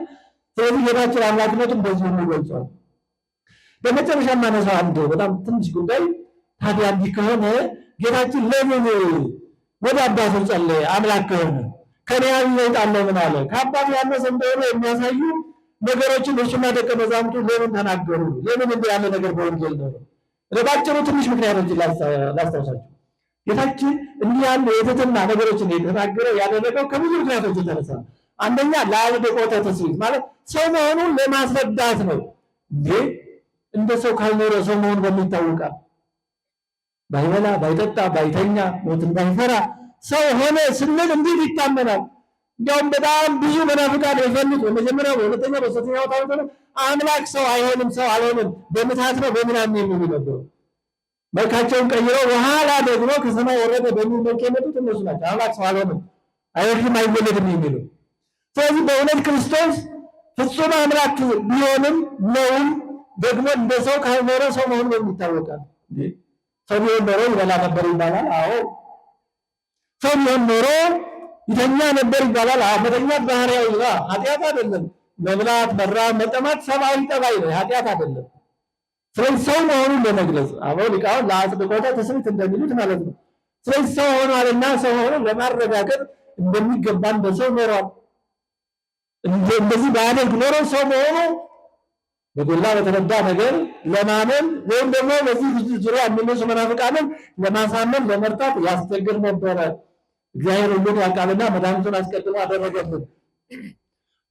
ስለዚህ ጌታችን አምላክነቱን በዚህ ሁሉ ገልጿል። በመጨረሻ ማነሳው አንድ በጣም ትንሽ ጉዳይ፣ ታዲያ እንዲህ ከሆነ ጌታችን ለምን ወደ አባቱ ጸለየ? አምላክ ከሆነ ከኔ ይበልጣል ምን አለ? ከአባቱ ያነሰ እንደሆነ የሚያሳዩ ነገሮችን እርሱና ደቀ መዛሙርቱ ለምን ተናገሩ? ለምን እንዲህ ያለ ነገር በወንጌል ነው? ባጭሩ ትንሽ ምክንያቶች ላስታውሳችሁ። ጌታችን እንዲህ ያለ የትህትና ነገሮችን የተናገረው ያደረገው ከብዙ ምክንያቶች የተነሳ ነው። አንደኛ ለአጽድቆተ ትስብእት ማለት ሰው መሆኑን ለማስረዳት ነው። እንደ ሰው ካልኖረ ሰው መሆኑ በምን ይታወቃል? ባይበላ ባይጠጣ ባይተኛ ሞትን ባይፈራ ሰው ሆነ ስንል እንዲህ ይታመናል። እንዲያውም በጣም ብዙ መናፍቃን የፈሉት በመጀመሪያው በሁለተኛው በሶስተኛው ታውቆ አምላክ ሰው አይሆንም፣ ሰው አልሆንም፣ በምትሃት ነው በምናምን የሚሉ ነበሩ። መልካቸውን ቀይረው በኋላ ደግሞ ከሰማይ ወረደ በሚል መልክ የመጡት እነሱ ናቸው። አምላክ ሰው አልሆንም፣ አይወድም፣ አይወለድም የሚሉ። ስለዚህ በእውነት ክርስቶስ ፍጹም አምላክ ቢሆንም ነውም ደግሞ እንደ ሰው ካልኖረ ሰው መሆኑ ይታወቃል። ሰው ቢሆን ኖሮ ይበላ ነበር ይባላል። አዎ ሰው ቢሆን ኖሮ ይተኛ ነበር ይባላል። አዎ መተኛት ባህሪያዊ ነው፣ ኃጢአት አይደለም። መብላት፣ መራብ፣ መጠማት ሰብአዊ ጠባይ ነው፣ ኃጢአት አይደለም። ስለዚህ ሰው መሆኑን ለመግለጽ አበው ሊቃውንት ለአጽድቆተ ትስብእት እንደሚሉት ማለት ነው። ስለዚህ ሰው ሆኗልና ሰው ሆኖ ለማረጋገጥ እንደሚገባ እንደ ሰው ኖሯል። እንደዚህ ባያደርግ ኖሮ ሰው መሆኑ በጎላ በተረዳ ነገር ለማመን ወይም ደግሞ በዚህ ዙሪያ የሚነሱ መናፍቃንን ለማሳመን ለመርታት ያስቸግር ነበረ። እግዚአብሔር ሁሉን ያውቃልና መድኃኒቱን አስቀድሞ አደረገልን።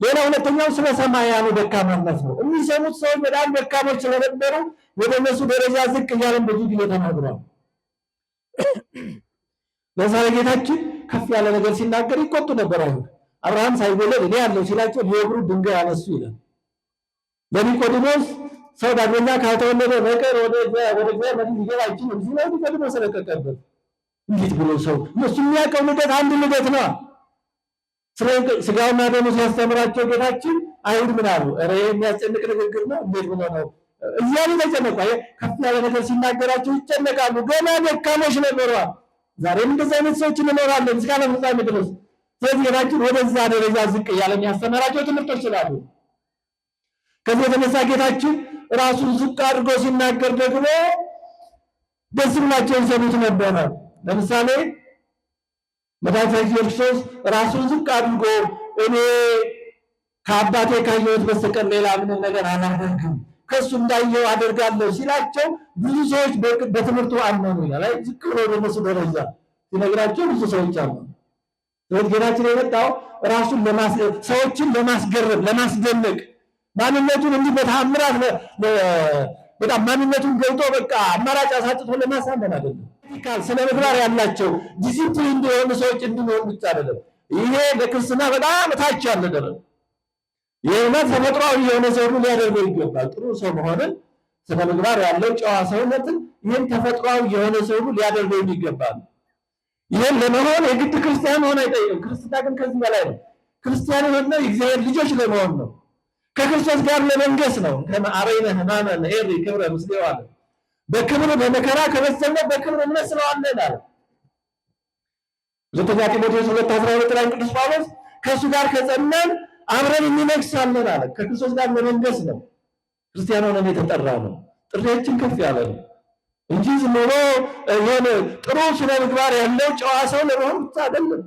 ሌላ ሁለተኛው ስለ ሰማያኑ ደካማነት ነው። የሚሰሙት ሰዎች በጣም ደካሞች ስለነበሩ ወደ እነሱ ደረጃ ዝቅ እያለን ብዙ ጊዜ ተናግሯል። ለምሳሌ ጌታችን ከፍ ያለ ነገር ሲናገር ይቆጡ ነበር አይሁድ። አብርሃም ሳይወለድ እኔ ያለው ሲላቸው ሊወግሩ ድንጋይ አነሱ ይላል። ለኒቆዲሞስ ሰው ዳግመኛ ካልተወለደ በቀር ወደ እግዚአብሔር መንግሥት ሊገባ አይችልም ሲለው ኒቆዲሞስ ተለቀቀበት። እንዴት ብሎ ሰው እሱ የሚያውቀው ልደት አንድ ልደት ነው። ስጋውና ደሙ ሲያስተምራቸው ጌታችን አይሁድ ምን አሉ? ኧረ የሚያስጨንቅ ንግግር ነው፣ እንዴት ብሎ ነው እያሉ ተጨነቁ። ከፍ ያለ ነገር ሲናገራቸው ይጨነቃሉ። ገና ደካሞች ነበሩ። ዛሬም እንደዚህ አይነት ሰዎች እንኖራለን እስከ ዓለም ፍጻሜ ድረስ። ስለዚህ ጌታችን ወደዛ ደረጃ ዝቅ እያለ የሚያስተምራቸው ትምህርቶች ስላሉ ከዚህ የተነሳ ጌታችን ራሱን ዝቅ አድርጎ ሲናገር ደግሞ ደስ ብላቸው ይሰሙት ነበረ። ለምሳሌ መድኃኒታችን ክርስቶስ ራሱን ዝቅ አድርጎ እኔ ከአባቴ ካየሁት በስተቀር ሌላ ምንም ነገር አላደርግም፣ ከሱ እንዳየው አደርጋለሁ ሲላቸው ብዙ ሰዎች በትምህርቱ አመኑ ይላል። ዝቅ ብሎ በነሱ ደረጃ ሲነግራቸው ብዙ ሰዎች አመኑ። ስለዚህ ጌታችን የመጣው ራሱን ሰዎችን ለማስገረም ለማስደነቅ ማንነቱን እንዲህ በተአምራት በጣም ማንነቱን ገልጦ በቃ አማራጭ አሳጥቶ ለማሳመን አይደለም። ስነ ምግባር ያላቸው ዲሲፕሊን የሆኑ ሰዎች እንዲኖሩ ብቻ አይደለም። ይሄ ለክርስትና በጣም ታች ያለ ደረጃ የእውነት ተፈጥሯዊ የሆነ ሰው ሁሉ ሊያደርገው ይገባል። ጥሩ ሰው መሆንን፣ ስነ ምግባር ያለው ጨዋ ሰውነትን፣ ይህን ተፈጥሯዊ የሆነ ሰው ሁሉ ሊያደርገው ይገባል። ይህን ለመሆን የግድ ክርስቲያን መሆን አይጠይቅም። ክርስትና ግን ከዚህ በላይ ነው። ክርስቲያን የሆነው የእግዚአብሔር ልጆች ለመሆን ነው። ከክርስቶስ ጋር ለመንገስ ነው። ከመአረይነ ሕማመ ንዔሪ ክብረ ምስሌው አለ። በክብር በመከራ ከበሰልነው በክብር እንመስለዋለን አለ። ሁለተኛ ጢሞቴዎስ 2:12 ላይ ቅዱስ ጳውሎስ ከእሱ ጋር ከጸናን አብረን እንነግሳለን አለ። ከክርስቶስ ጋር ለመንገስ ነው ክርስቲያን ሆነን የተጠራ ነው። ጥሪያችን ከፍ ያለ ነው እንጂ ዝም ብሎ የሆነ ጥሩ ስነ ምግባር ያለው ጨዋ ሰው ለመሆን ብቻ አይደለም።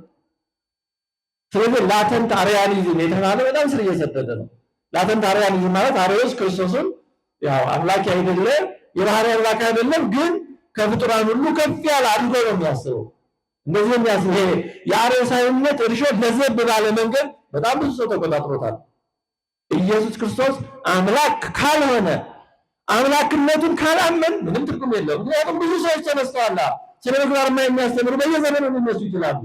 ስለዚህ ላተንት አርያኒዝም የተባለ በጣም ስር እየሰደደ ነው። ላተንት አርያኒዝም ማለት አርዮስ ክርስቶስን ያው አምላክ አይደለ የባህሪ አምላክ አይደለም፣ ግን ከፍጡራን ሁሉ ከፍ ያለ አድርጎ ነው የሚያስበው። እንደዚህ የሚያስበው ይሄ የአርዮሳዊነት እርሾ ለዘብ ባለ መንገድ በጣም ብዙ ሰው ተቆጣጥሮታል። ኢየሱስ ክርስቶስ አምላክ ካልሆነ አምላክነቱን ካላመን ምንም ትርጉም የለውም። ምክንያቱም ብዙ ሰዎች ተነስተዋል ስለ ምግባርማ የሚያስተምሩ በየዘመኑ ሊነሱ ይችላሉ።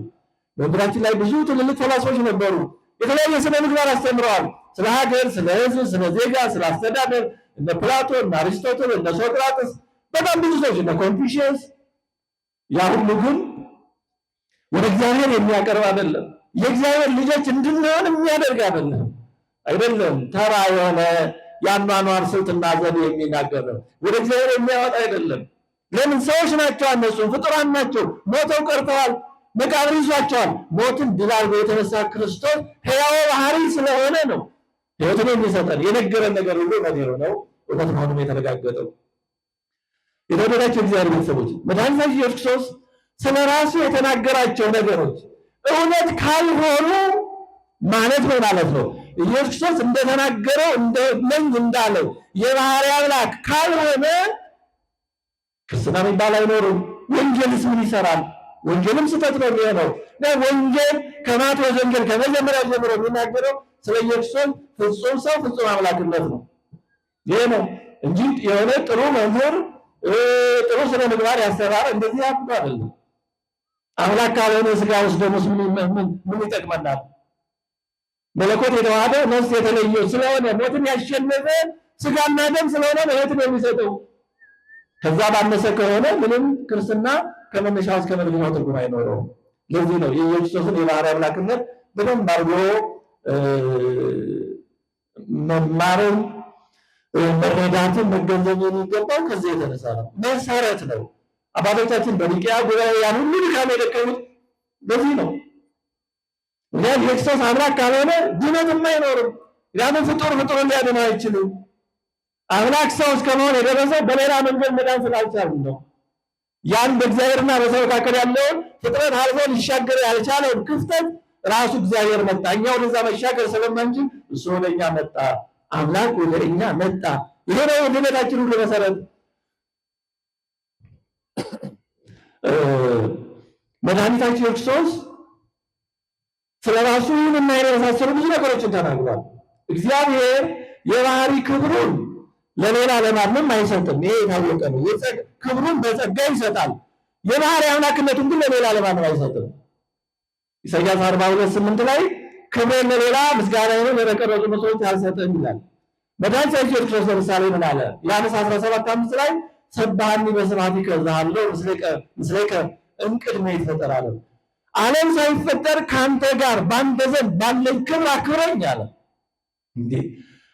በምድራችን ላይ ብዙ ትልልቅ ፈላስፎች ነበሩ። የተለያየ ስነ ምግባር አስተምረዋል። ስለ ሀገር፣ ስለ ሕዝብ፣ ስለ ዜጋ፣ ስለ አስተዳደር እነ ፕላቶን፣ እነ አሪስቶትል፣ እነ ሶቅራጥስ በጣም ብዙ ሰዎች እነ ኮንፊሽየስ። ያ ሁሉ ግን ወደ እግዚአብሔር የሚያቀርብ አይደለም። የእግዚአብሔር ልጆች እንድንሆን የሚያደርግ አይደለም። ተራ የሆነ የአኗኗር ስልትና ዘዴ የሚናገር ነው። ወደ እግዚአብሔር የሚያወጣ አይደለም። ለምን? ሰዎች ናቸው፣ እነሱም ፍጡራን ናቸው። ሞተው ቀርተዋል። መቃብር ይዟቸዋል። ሞትን ድል አድርጎ የተነሳ ክርስቶስ ሕያው ባህሪ ስለሆነ ነው ሕይወትን የሚሰጠን። የነገረን ነገር ሁሉ ነገር ነው፣ እውነት መሆኑን የተረጋገጠው። የተወደዳቸው እግዚአብሔር ቤተሰቦች መድኃኒታችን ኢየሱስ ክርስቶስ ስለ ራሱ የተናገራቸው ነገሮች እውነት ካልሆኑ ማለት ነው ማለት ነው። ኢየሱስ ክርስቶስ እንደተናገረው እንደምን እንዳለው የባህሪ አምላክ ካልሆነ ክርስትና የሚባል አይኖርም። ወንጌልስ ምን ይሰራል? ወንጌልም ስህተት ነው የሚሆነው። ወንጌል ከማቴዎስ ወንጌል ከመጀመሪያ ጀምሮ የሚናገረው ስለ ኢየሱስ ፍጹም ሰው ፍጹም አምላክነት ነው። ይሄ ነው እንጂ የሆነ ጥሩ መምህር ጥሩ ስነ ምግባር ያስተማረ እንደዚህ ያፍዱ አይደለም። አምላክ ካልሆነ ስጋ ውስጥ ደግሞ ምን ይጠቅመናል? መለኮት የተዋሃደ ነፍስ የተለየው ስለሆነ ሞትን ያሸነፈ ስጋና ደም ስለሆነ ነው ሕይወትን የሚሰጠው። ከዛ ባነሰ ከሆነ ምንም ክርስትና ከመነሻው እስከ መድረሻው ትርጉም አይኖረውም። ለዚህ ነው የኢየሱስ ክርስቶስን የባህሪ አምላክነት በደንብ አድርጎ መማርን መረዳትን መገንዘብ የሚገባው ከዚህ የተነሳ ነው። መሰረት ነው። አባቶቻችን በኒቅያ ጉባኤ ያን ሁሉ ድካም የደከሙት በዚህ ነው። ምክንያቱም የክርስቶስ አምላክ ካልሆነ ድነትም አይኖርም። ያንን ፍጡር ሊያድነው አይችልም። አምላክ ሰው እስከመሆን የደረሰው በሌላ መንገድ መዳን ስላልቻሉ ነው። ያን በእግዚአብሔርና በሰው መካከል ያለውን ፍጥረት አልፎ ሊሻገር ያልቻለውን ክፍተት ራሱ እግዚአብሔር መጣ። እኛ ወደዛ መሻገር ስለማንችል እሱ ወደ እኛ መጣ። አምላክ ወደ እኛ መጣ። ይሄ ነው የድነታችን ሁሉ መሰረት። መድኃኒታችን ክርስቶስ ስለራሱ እና የመሳሰሉ ብዙ ነገሮችን ተናግሯል። እግዚአብሔር የባህሪ ክብሩን ለሌላ ለማንም አይሰጥም። ይሄ የታወቀ ነው። ክብሩን በጸጋ ይሰጣል። የባህሪ አምላክነቱን ግን ለሌላ ለማንም አይሰጥም። ኢሳይያስ 42:8 ላይ ክብርን ለሌላ ምስጋናዬን ለተቀረጹ መስዋዕት አልሰጥም ይላል። መድኃኒታችን ክርስቶስ ለምሳሌ ምን አለ? ዮሐንስ 17:5 ላይ ሰብሐኒ በስብሐቲከ ዘሃለው ምስሌከ እምቅድመ ይትፈጠር አለ። ዓለም ሳይፈጠር ከአንተ ጋር በአንተ ዘንድ ባለኝ ክብር አክብረኝ አለ። እንዴ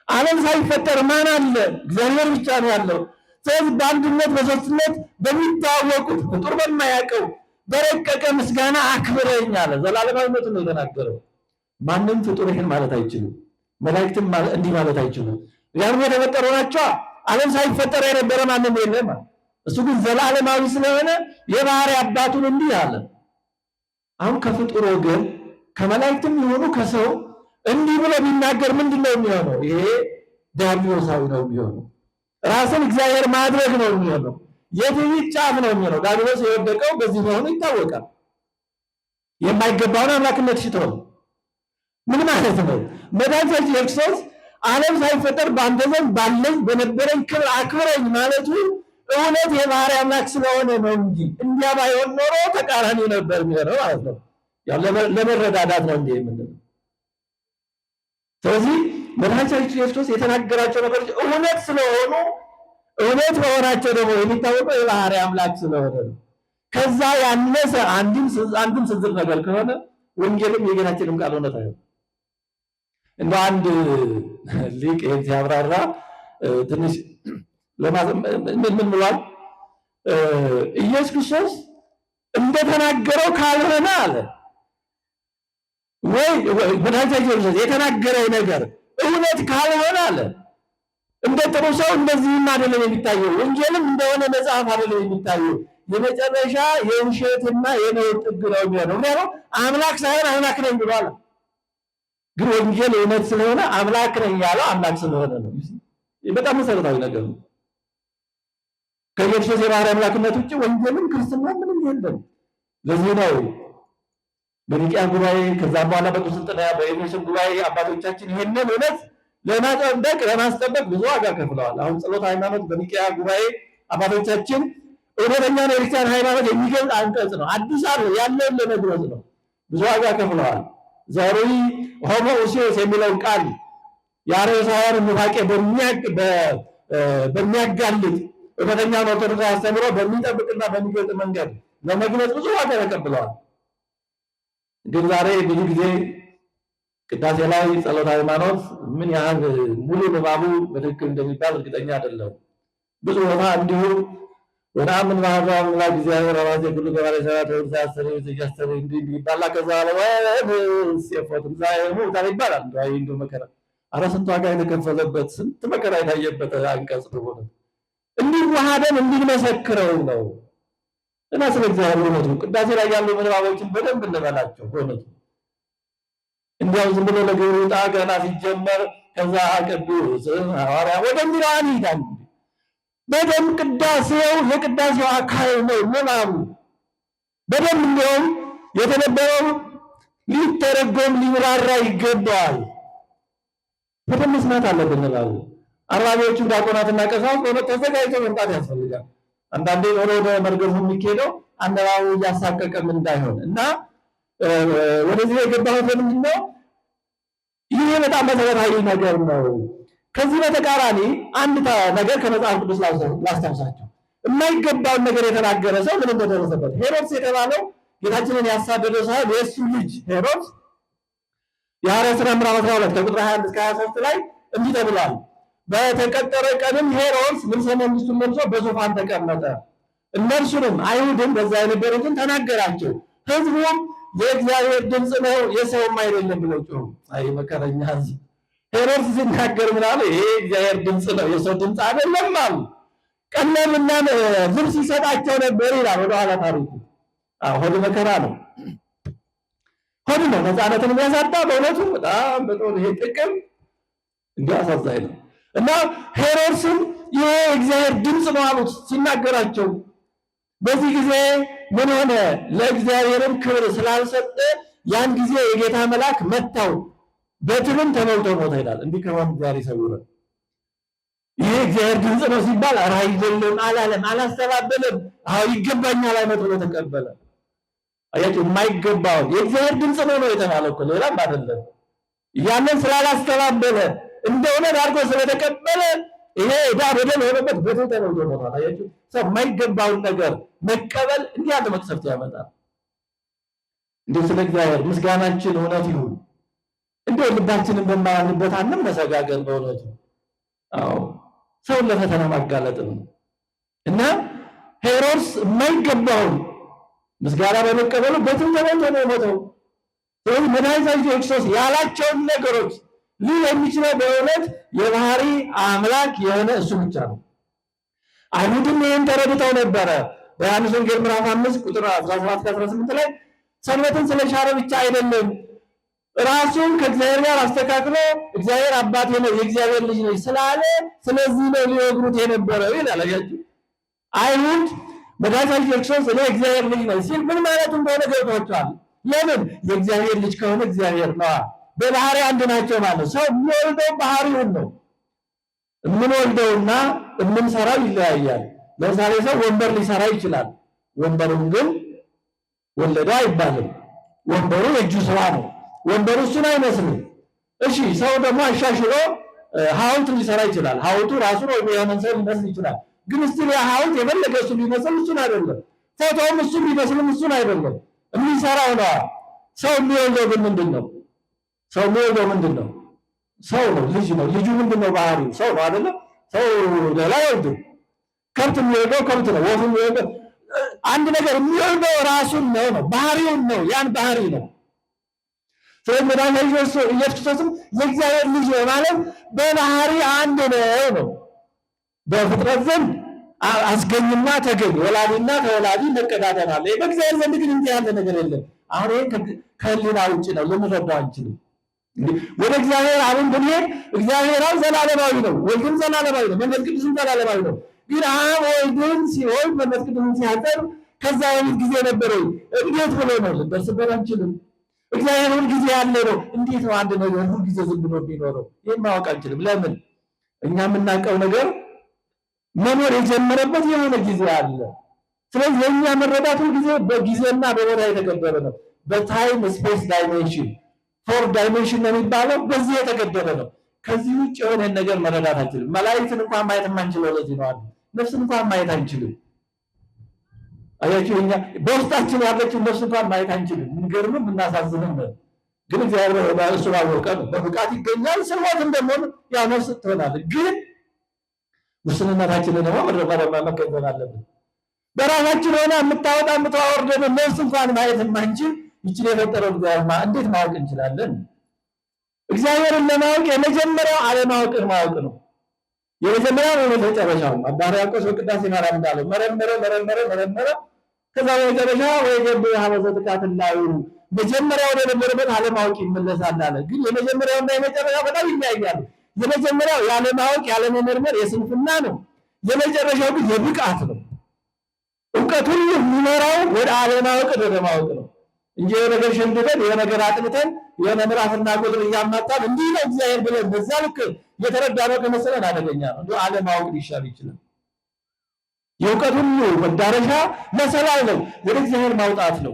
ዓለም ሳይፈጠር ማን አለ? እግዚአብሔር ብቻ ነው ያለው። ስለዚህ በአንድነት በሦስትነት በሚታወቁት ፍጡር በማያውቀው በረቀቀ ምስጋና አክብረኝ አለ። ዘላለማዊነቱን ነው የተናገረው። ማንም ፍጡር ይህን ማለት አይችልም። መላእክትም እንዲህ ማለት አይችሉም። ያም የተፈጠሩ ናቸው። ዓለም ሳይፈጠር የነበረ ማንም የለም። እሱ ግን ዘላለማዊ ስለሆነ የባህሪ አባቱን እንዲህ አለ። አሁን ከፍጡር ወገን ከመላእክትም የሆኑ ከሰው እንዲህ ብሎ ቢናገር ምንድን ነው የሚሆነው? ይሄ ዲያብሎሳዊ ነው የሚሆነው። ራስን እግዚአብሔር ማድረግ ነው የሚሆነው። የትዕቢት ጫፍ ነው የሚሆነው። ዲያብሎስ የወደቀው በዚህ መሆኑ ይታወቃል። የማይገባውን አምላክነት ሽቶ ነው። ምን ማለት ነው? መድኃኒታችን ክርስቶስ ዓለም ሳይፈጠር በአንተ ዘንድ ባለኝ በነበረኝ ክብር አክብረኝ ማለቱ እውነት የባህሪ አምላክ ስለሆነ ነው እንጂ እንዲያ ባይሆን ኖሮ ተቃራኒ ነበር የሚሆነው ማለት ነው። ያው ለመረዳዳት ነው እንዴ የምንለው። ስለዚህ መድኃኒታችን ክርስቶስ የተናገራቸው ነገሮች እውነት ስለሆኑ እውነት መሆናቸው ደግሞ የሚታወቀው የባህሪ አምላክ ስለሆነ ነው። ከዛ ያነሰ አንድም ስንዝር ነገር ከሆነ ወንጌልም የጌታችንም ቃል እውነት አይሆንም። እንደ አንድ ሊቅ ይሄን ሲያብራራ ትንሽ ምን ብሏል? ኢየሱስ ክርስቶስ እንደተናገረው ካልሆነ አለ ወይ መድኃኒታችን ክርስቶስ የተናገረው ነገር እውነት ካልሆነ አለ እንደ ጥሩ ሰው እንደዚህም አይደለም የሚታየው። ወንጌልም እንደሆነ መጽሐፍ አይደለም የሚታየው። የመጨረሻ የውሸትና የነውር ጥግ ነው የሚሆነው። ምክንያቱም አምላክ ሳይሆን አምላክ ነኝ ብሏል። ግን ወንጌል እውነት ስለሆነ አምላክ ነኝ ያለው አምላክ ስለሆነ ነው። በጣም መሰረታዊ ነገር ነው። ከኢየሱስ የባህሪ አምላክነት ውጭ ወንጌልም ክርስትና ምንም የለም። ለዚህ ነው በኒቅያ ጉባኤ ከዛም በኋላ በቁስጥንጥንያ በኤፌሶን ጉባኤ አባቶቻችን ይሄንን እውነት ለማስጠበቅ ብዙ ዋጋ ከፍለዋል። አሁን ጸሎተ ሃይማኖት በኒቅያ ጉባኤ አባቶቻችን እውነተኛ የክርስቲያን ሃይማኖት የሚገልጽ አንቀጽ ነው። አዲስ አበባ ያለውን ለመግለጽ ነው። ብዙ ዋጋ ከፍለዋል። ዛሬ ሆሞኡሲዮስ የሚለውን ቃል የአርዮሳውያን ኑፋቄ በሚያጋልጥ እውነተኛ ኦርቶዶክስ አስተምሮ በሚጠብቅና በሚገልጽ መንገድ ለመግለጽ ብዙ ዋጋ ተቀብለዋል። ግን ዛሬ ብዙ ጊዜ ቅዳሴ ላይ ጸሎተ ሃይማኖት ምን ያህል ሙሉ ንባቡ በትክክል እንደሚባል እርግጠኛ አይደለም። ብዙ ቦታ እንዲሁ ወናምን ማህበራዊ ላይ እግዚአብሔር ራሱ ሁሉ ገባለ ሰዓት ተሳሰረ ተጀስተረ እንዲህ ይባላ ከዛ ለወን ሲፈት ዛይሙ ታሪባል እንዱ መከራ አራስንቱ ዋጋ የተከፈለበት ስንት መከራ የታየበት አንቀጽ ነው። እንዲህ ዋሃደን እንዲመሰክረው ነው እና ስለ እግዚአብሔር ነው ቅዳሴ ላይ ያሉ ምንባቦችን በደንብ እንበላቸው ሆነቱ እንዲያው ዝም ብሎ ለግብሩ ጣ ገና ሲጀመር ከዛ ቅዱስ ሐዋርያ ወደሚራን ይዳል በደንብ ቅዳሴው የቅዳሴው አካል ነው ምናሉ በደንብ እንደውም የተነበረው ሊተረጎም ሊብራራ ይገባል። በደንብ መስማት አለብን እንላሉ። አራቢዎቹ ዲያቆናትና ቀሳውስት በእውነት ተዘጋጅተው መምጣት ያስፈልጋል። አንዳንዴ ወደ መርገፉ የሚኬደው አነባቡ እያሳቀቀም እንዳይሆን እና ወደዚህ የገባሁት ለምንድን ነው? ይሄ በጣም መሰረታዊ ነገር ነው። ከዚህ በተቃራኒ አንድ ነገር ከመጽሐፍ ቅዱስ ላስታውሳቸው። የማይገባውን ነገር የተናገረ ሰው ምን እንደደረሰበት ሄሮድስ የተባለው ጌታችንን ያሳደደ ሰው የእሱ ልጅ ሄሮድስ የሐዋርያት ሥራ ምዕራፍ 12 ከቁጥር 21 እስከ 23 ላይ እንዲህ ተብሏል። በተቀጠረ ቀንም ሄሮድስ ልብሰ መንግስቱን ለብሶ በዙፋን ተቀመጠ። እነርሱንም አይሁድን በዛ የነበሩትን ተናገራቸው። ሕዝቡም የእግዚአብሔር ድምፅ ነው የሰውም አይደለም ብለው ጮሁ። አይ መከረኛ ሕዝብ። ሄሮድስ ሲናገር ምን አለ? ይሄ የእግዚአብሔር ድምፅ ነው የሰው ድምፅ አይደለም አሉ። ቀለብና ልብስ ይሰጣቸው ነበር ይላል ወደኋላ ታሪኩ። ሆድ መከራ ነው። ሆድ ነው ነፃነትን የሚያሳጣ በእውነቱ በጣም ይሄ ጥቅም እንዲያሳዛኝ ነው። እና ሄሮድስም ይሄ እግዚአብሔር ድምፅ ነው አሉት ሲናገራቸው። በዚህ ጊዜ ምን ሆነ? ለእግዚአብሔርም ክብር ስላልሰጠ ያን ጊዜ የጌታ መልአክ መታው፣ በትልም ተመልቶ ሞተ ይላል። እንዲህ ከሆነ እግዚአብሔር ይሰውረን። ይሄ እግዚአብሔር ድምፅ ነው ሲባል ኧረ አይደለም አላለም፣ አላስተባበለም። አዎ ይገባኛል አይነት ብሎ ተቀበለ። አያችሁ፣ የማይገባውን የእግዚአብሔር ድምፅ ነው የተባለው እኮ ሌላም አይደለም። ያንን ስላላስተባበለ እንደሆነ አድርጎ ስለተቀበለ ይሄ ዕዳ በደል ሆነበት በትል ተመልቶ ሞቷል። አያችሁ፣ ሰው የማይገባውን ነገር መቀበል እንዲህ ያለ መቅሰፍት ያመጣል። እንዴ ስለ እግዚአብሔር ምስጋናችን እውነት ይሁን። እንዴ ልባችንን በማያምንበት አንመሰጋገን በእውነቱ። አዎ ሰውን ለፈተና ማጋለጥ ነው። እና ሄሮድስ የማይገባውን ምስጋና በመቀበሉ በትል ተመልቶ ነው የሞተው። ስለዚህ መድኃኒታችን ክርስቶስ ያላቸውን ነገሮች ሊል የሚችለው በእውነት የባህሪ አምላክ የሆነ እሱ ብቻ ነው። አይሁድም ይህን ተረድተው ነበረ። በዮሐንስ ወንጌል ምዕራፍ 5 ቁጥር 17-18 ላይ ሰንበትን ስለሻረ ብቻ አይደለም ራሱን ከእግዚአብሔር ጋር አስተካክሎ እግዚአብሔር አባቴ ነው የእግዚአብሔር ልጅ ነው ስላለ ስለዚህ ነው ሊወግሩት የነበረው ይላል። አያችሁ፣ አይሁድ መድኃኒታችን ክርስቶስ እኔ እግዚአብሔር ልጅ ነው ሲል ምን ማለቱ እንደሆነ ገብቷቸዋል። ለምን? የእግዚአብሔር ልጅ ከሆነ እግዚአብሔር ነው፣ በባህሪ አንድ ናቸው ማለት። ሰው የሚወልደው ባህሪውን ነው። የምንወልደውና የምንሰራው ይለያያል። ለምሳሌ ሰው ወንበር ሊሰራ ይችላል። ወንበሩን ግን ወለደው አይባልም። ወንበሩ የእጁ ስራ ነው። ወንበሩ እሱን አይመስልም። እሺ፣ ሰው ደግሞ አሻሽሎ ሐውልት ሊሰራ ይችላል። ሐውልቱ ራሱ ነው የሆነን ሰው ሊመስል ይችላል። ግን እስቲ ያ ሐውልት የፈለገ እሱ ሊመስል እሱን አይደለም። ፎቶውም እሱን ሊመስልም እሱን አይደለም። የሚሰራው ነው። ሰው የሚወልደው ግን ምንድን ነው? ሰው የሚወልደው ምንድን ነው? ሰው ነው፣ ልጅ ነው። ልጁ ምንድን ነው? ባህሪው ሰው ነው አይደለ? ሰው ሌላ አይወልድም። ከብት የሚወልደው ከብት ነው። ወፍ የሚወልደው አንድ ነገር የሚወልደው ራሱን ነው፣ ባህሪውን ነው። ያን ባህሪ ነው። ስለዚህ መድኃኒታችን ኢየሱስ ክርስቶስም የእግዚአብሔር ልጅ ማለት በባህሪ አንድ ነው። በፍጥረት ዘንድ አስገኝና ተገኝ፣ ወላዲና ተወላዲ መቀዳደም አለ። በእግዚአብሔር ዘንድ ግን እንዲህ ያለ ነገር የለም። አሁን ይሄ ከህሊና ውጭ ነው፣ ልንረዳው አንችልም። ወደ እግዚአብሔር አብን ብንሄድ እግዚአብሔር አብ ዘላለማዊ ነው፣ ወልድም ዘላለማዊ ነው፣ መንፈስ ቅዱስም ዘላለማዊ ነው። ግን አብ ወልድን ሲወልድ መንፈስ ቅዱስን ሲያጠር ከዛ በፊት ጊዜ ነበረ። እንዴት ብሎ ነው? ልንደርስበት አንችልም። እግዚአብሔር ሁል ጊዜ ያለ ነው። እንዴት ነው አንድ ነገር ሁል ጊዜ ዝም ብሎ የሚኖረው? ይህን ማወቅ አንችልም። ለምን? እኛ የምናውቀው ነገር መኖር የጀመረበት የሆነ ጊዜ አለ። ስለዚህ የእኛ መረዳት ሁል ጊዜ በጊዜና በቦታ የተገደበ ነው። በታይም ስፔስ ዳይሜንሽን፣ ፎር ዳይሜንሽን ነው የሚባለው። በዚህ የተገደበ ነው። ከዚህ ውጭ የሆነ ነገር መረዳት አንችልም። መላእክትን እንኳን ማየት የማንችለው ለዚህ ነው። ነፍስን እንኳን ማየት አንችልም። አያችሁ፣ እኛ በውስጣችን ያለችው ነፍስ እንኳን ማየት አንችልም። እንገርምም እናሳዝንም። ግን እግዚአብሔር እሱ ባወቀ በብቃት ይገኛል። ስሞትም ደግሞ ያው ነፍስ ትሆናለች። ግን ውስንነታችንን ደግሞ መገንዘብ አለብን። በራሳችን ሆነ የምታወጣ የምታወርደን ነፍስ እንኳን ማየት የማንችል ይችን የፈጠረው እግዚአብሔር እንዴት ማወቅ እንችላለን? እግዚአብሔርን ለማወቅ የመጀመሪያው አለማወቅን ማወቅ ነው። የመጀመሪያው ነው መጨረሻው። አባ ሕርያቆስ በቅዳሴ ማርያም እንዳለው መረመረ ከዛ በመጨረሻ ወይ ገብ ሀበዘ ጥቃትላዩ መጀመሪያው ወደ ነበረበት አለማወቅ ይመለሳል አለ። ግን የመጀመሪያውና የመጨረሻው በጣም ይለያያሉ። የመጀመሪያው ያለማወቅ ያለመመርመር የስንፍና ነው። የመጨረሻው ግን የብቃት ነው። እውቀት ሁሉ የሚመራው ወደ አለማወቅ ወደ ማወቅ ነው እንጂ የነገር ሸምድደን የነገር አጥንተን የሆነ ምዕራፍና ቁጥር እያማጣን እንዲህ ነው እግዚአብሔር ብለን በዛ ልክ የተረዳነው ከመሰለን አደገኛ ነው። እንዲሁ አለማወቅ ሊሻል ይችላል። የእውቀት ሁሉ መዳረሻ መሰላል ነው፣ ወደ እግዚአብሔር ማውጣት ነው።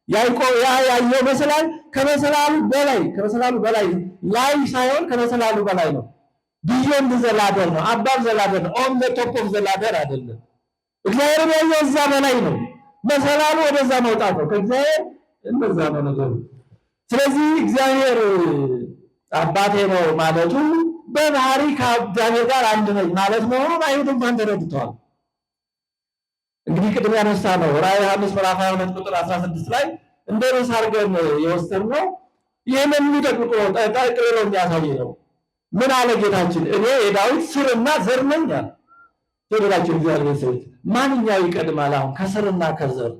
ያዕቆብ ያየው መሰላል ከመሰላሉ በላይ ላይ ሳይሆን ከመሰላሉ በላይ ነው። ቢዮንድ ዘላደር ነው፣ አባብ ዘላደር ነው። ኦን ዘ ቶፕ ኦፍ ዘላደር አይደለም። እግዚአብሔር ያየው እዛ በላይ ነው። መሰላሉ ወደዛ ማውጣት ነው። ከእግዚአብሔር እንደዛ ነው ነገሩ። ስለዚህ እግዚአብሔር አባቴ ነው ማለቱ በባህሪ ከእግዚአብሔር ጋር አንድ ነኝ ማለት መሆኑን አይሁድ እንኳን ተረድተዋል። እንግዲህ ቅድም ያነሳ ነው ራዕየ ዮሐንስ ምዕራፍ 22 ቁጥር 16 ላይ እንደ ርዕስ አድርገን የወሰድነው ይህንን የሚጠቅቆ ጠቅልሎ የሚያሳይ ነው። ምን አለ ጌታችን? እኔ የዳዊት ስርና ዘር ነኝ አለ። ተወዳጆች እግዚአብሔር ሰዎች ማንኛው ይቀድማል? አሁን ከስርና ከዘር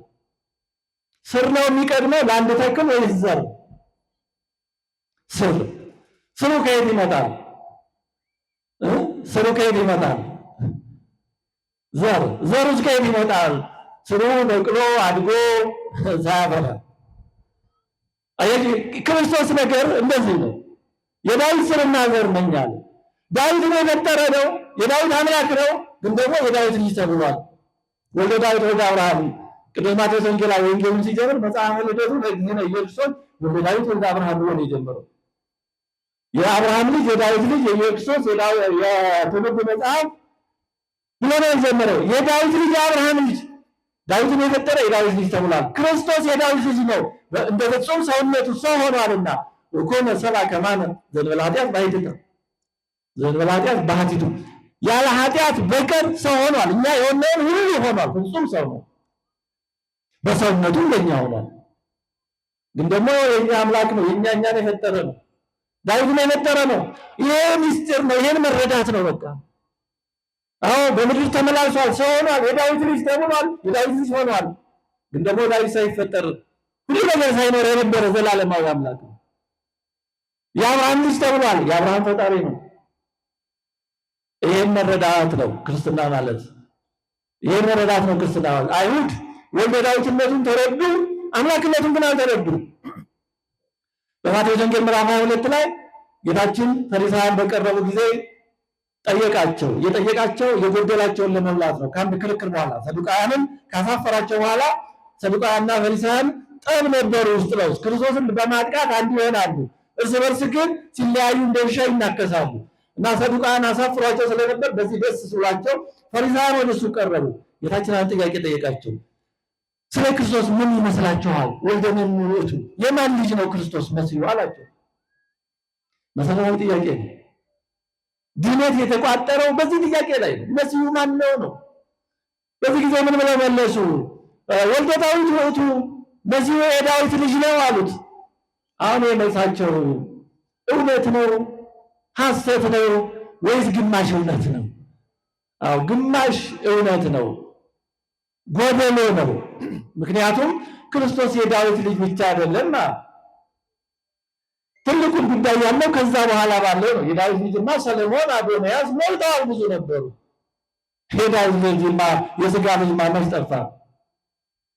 ስር ነው የሚቀድመው ለአንድ ተክል ወይስ ዘር? ስሩ ከየት ይመጣል? ስሩ ከየት ይመጣል? ዘሩስ ከየት ይመጣል? ስሩ በቅሎ አድጎ ሳያፈራ። ክርስቶስ ነገር እንደዚህ ነው። የዳዊት ስርና ዘር ነኝ አለ። ዳዊትን የፈጠረ ነው፣ የዳዊት አምላክ ነው። ግን ደግሞ የዳዊት ልጅ ተብሏል። ወልደ ዳዊት ወልደ አብርሃም። ቅዱስ ማቴዎስ ወንጌላዊ ወንጌሉን ሲጀምር መጽሐፈ ልደቱ ለዚህ ነው ኢየሱስን ወልደ ዳዊት ወልደ አብርሃም ብሎ ነው የጀመረው። የአብርሃም ልጅ የዳዊት ልጅ የኢየሱስ የትውልድ መጽሐፍ ብሎ ነው የጀመረው። የዳዊት ልጅ የአብርሃም ልጅ ዳዊትን የፈጠረ የዳዊት ልጅ ተብሏል። ክርስቶስ የዳዊት ልጅ ነው እንደ ፍጹም ሰውነቱ ሰው ሆኗልና ወኮነ ሰብአ ከማነ ዘእንበለ ኃጢአት ባሕቲቱ ዘእንበለ ኃጢአት ባሕቲቱ ያለ ኃጢአት በቀር ሰው ሆኗል። እኛ የሆነውን ሁሉ ሆኗል። ፍጹም ሰው ነው። በሰውነቱ እንደኛ ሆኗል። ግን ደግሞ የኛ አምላክ ነው። እኛን የፈጠረ ነው። ዳዊትን የፈጠረ ነው። ይሄ ምስጢር ነው። ይሄን መረዳት ነው በቃ። አዎ በምድር ተመላልሷል። ሰው ሆኗል። የዳዊት ልጅ ተብሏል። የዳዊት ልጅ ሆኗል። ግን ደግሞ ዳዊት ሳይፈጠር ሁሉ ነገር ሳይኖር የነበረ ዘላለማዊ አምላክ ነው። የአብርሃም ልጅ ተብሏል። የአብርሃም ፈጣሪ ነው። ይሄን መረዳት ነው ክርስትና ማለት። ይሄን መረዳት ነው ክርስትና ማለት። አይሁድ ወልደ ዳዊትነቱን ተረዱ፣ አምላክነቱን ግን አልተረዱም። በማቴዎስ ወንጌል ምዕራፍ 22 ላይ ጌታችን ፈሪሳውያን በቀረቡ ጊዜ ጠየቃቸው። የጠየቃቸው የጎደላቸውን ለመሙላት ነው። ከአንድ ክርክር በኋላ ሰዱቃውያንን ካሳፈራቸው በኋላ ሰዱቃውያንና ፈሪሳውያን ጠብ ነበሩ ውስጥ ለውስጥ። ክርስቶስን በማጥቃት አንድ ይሆናሉ፣ እርስ በርስ ግን ሲለያዩ እንደ ውሻ ይናከሳሉ። እና ሰዱቃውያን አሳፍሯቸው ስለነበር በዚህ ደስ ስሏቸው ፈሪሳውያን ወደ እሱ ቀረቡ። ጌታችን አንድ ጥያቄ ጠየቃቸው። ስለ ክርስቶስ ምን ይመስላችኋል? ወልደ እመኑ ውእቱ፣ የማን ልጅ ነው ክርስቶስ መሲሁ አላቸው። መሰረታዊ ጥያቄ ነው። ድነት የተቋጠረው በዚህ ጥያቄ ላይ ነው። መሲሁ ማን ነው? በዚህ ጊዜ ምን ብለው መለሱ? ወልደ ዳዊት ውእቱ፣ መሲሁ የዳዊት ልጅ ነው አሉት። አሁን የመልሳቸው እውነት ነው ሐሰት ነው ወይስ ግማሽ እውነት ነው? አዎ ግማሽ እውነት ነው፣ ጎደሎ ነው። ምክንያቱም ክርስቶስ የዳዊት ልጅ ብቻ አይደለም። ትልቁን ጉዳይ ያለው ከዛ በኋላ ባለው ነው። የዳዊት ልጅማ ሰለሞን፣ አዶንያስ ሞልተዋል፣ ብዙ ነበሩ። የዳዊት ልጅማ የሥጋ ልጅ ማነስ ጠፋ?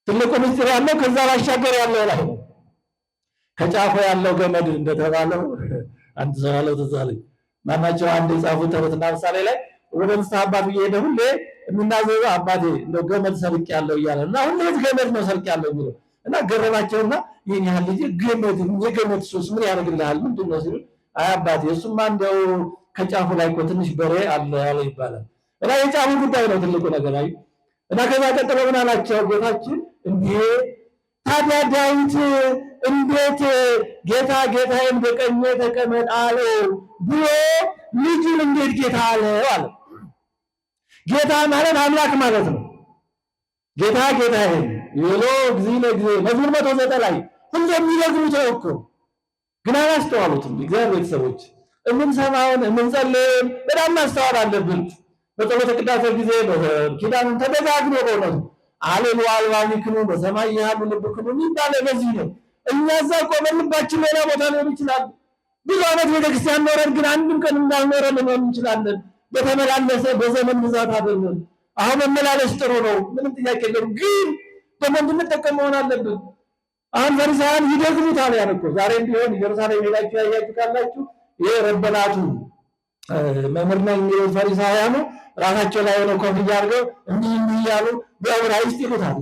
ትልቁ ምስጢር ያለው ከዛ ባሻገር ያለው ላይ ነው። ከጫፎ ያለው ገመድ እንደተባለው አንድ ሰው ያለው ትዝ አለኝ። ማናቸው አንድ የጻፉት ተረትና ምሳሌ ላይ ወደ ንስሐ አባቱ እየሄደ ሁሌ የሚናዘዘው አባቴ እንደው ገመድ ሰርቅ ያለው እያለ እና ሁሌ ገመድ ነው ሰርቅ ያለው የሚለው እና ገረባቸውና ይህን ያህል ልጅ ገመድ የገመድ ሱስ ምን ያደርግልሃል ምንድን ነው ሲሉ አይ አባቴ እሱማ እንደው ከጫፉ ላይ እኮ ትንሽ በሬ አለ ያለ ይባላል እና የጫፉ ጉዳይ ነው ትልቁ ነገር። አይ እና ከዛ ቀጥሎ ምን አላቸው ጌታችን እንዴ ታዲያ ዳዊት እንዴት ጌታ ጌታዬን በቀኜ ተቀመጥ አለው ብሎ ልጁን እንዴት ጌታ አለው አለ። ጌታ ማለት አምላክ ማለት ነው። ጌታ ጌታዬን ይሎ እግዚእነ እግዚእ መዝሙር 109 ላይ ሁሉ የሚነግሩት እኮ ግን አላስተዋሉትም። እግዚአብሔር ቤተሰቦች የምንሰማውን የምንጸልየውን በጣም ማስተዋል አለብን። በጸሎተ ቅዳሴ ጊዜ ኪዳኑን ተደጋግሞ በእውነቱ አሌሉ አልባኒክኑ በሰማይ ያሉ ልብክኑ የሚባለው በዚህ ነው። እኛ እዛ ቆመን ልባችን ሌላ ቦታ ሊሆን ይችላል። ብዙ ዓመት ቤተክርስቲያን ኖረን ግን አንድም ቀን እንዳልኖረን ልንሆን እንችላለን። በተመላለሰ በዘመን ብዛት አይደለም። አሁን መመላለስ ጥሩ ነው፣ ምንም ጥያቄ የለም። ግን ደግሞ እንድንጠቀም መሆን አለብን። አሁን ፈሪሳውያን ይደግሙታል። ያን እኮ ዛሬም ቢሆን ኢየሩሳሌም ሄዳችሁ ያያችሁ ካላችሁ ይሄ ረበናቱ መምህር ነኝ የሚሉት ፈሪሳውያኑ ራሳቸው ላይ ሆነው ኮፍያ አድርገው እንዲህ እያሉ በዕብራይስጥ ይሉታል።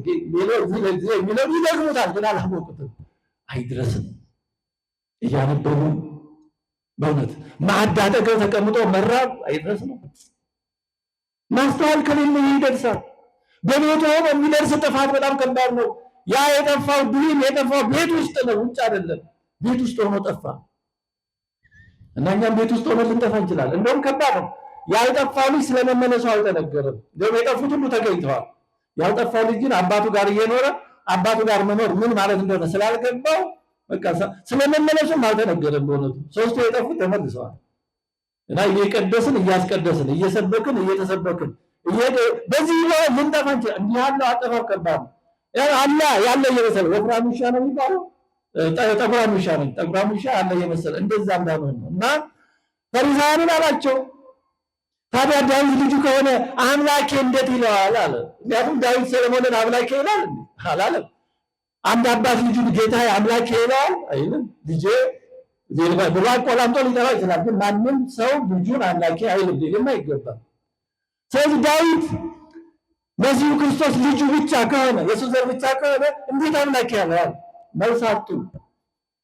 የሚለው ይደግሙታል፣ ግን አላወቁትም። አይድረስም እያነበቡ በእውነት ማዕድ አጠገብ ተቀምጦ መራብ አይድረስም። ማስተዋል ከሌለ ይደርሳል። በቤቱ ሆኖ የሚደርስ ጥፋት በጣም ከባድ ነው። ያ የጠፋው ድሪም የጠፋው ቤት ውስጥ ነው፣ ውጭ አይደለም። ቤት ውስጥ ሆኖ ጠፋ እና እኛም ቤት ውስጥ ሆነን ልንጠፋ እንችላለን። እንደውም ከባድ ነው። ያልጠፋ ልጅ ስለመመለሱ አልተነገረም። እንደውም የጠፉት ሁሉ ተገኝተዋል። ያልጠፋ ልጅ ግን አባቱ ጋር እየኖረ አባቱ ጋር መኖር ምን ማለት እንደሆነ ስላልገባው በቃ ስለመመለሱም አልተነገረም። በእውነቱ ሶስቱ የጠፉት ተመልሰዋል። እና እየቀደስን እያስቀደስን እየሰበክን እየተሰበክን በዚህ ልንጠፋ እንችላለን። እንዲህ ያለው አጠፋፍ ከባድ ነው። አላ ያለ እየመሰለ ወፍራም ውሻ ነው የሚባለው፣ ጠጉራም ውሻ ነው። ጠጉራም ውሻ ያለ እየመሰለ እንደዛ እንዳልሆነ ነው። እና ፈሪሳውያንን አላቸው ታዲያ ዳዊት ልጁ ከሆነ አምላኬ እንዴት ይለዋል አለ። ምክንያቱም ዳዊት ሰለሞንን አምላኬ ይላል አላለም። አንድ አባት ልጁን ጌታዬ አምላኬ ይለዋል አይልም። ልጄ ብሎ አቆላምጦ ሊጠራው ይችላል፣ ግን ማንም ሰው ልጁን አምላኬ አይልም፣ ሊልም አይገባም። ስለዚህ ዳዊት መሲሁ ክርስቶስ ልጁ ብቻ ከሆነ የሱ ዘር ብቻ ከሆነ እንዴት አምላኬ ያለዋል? መልስ አጡ።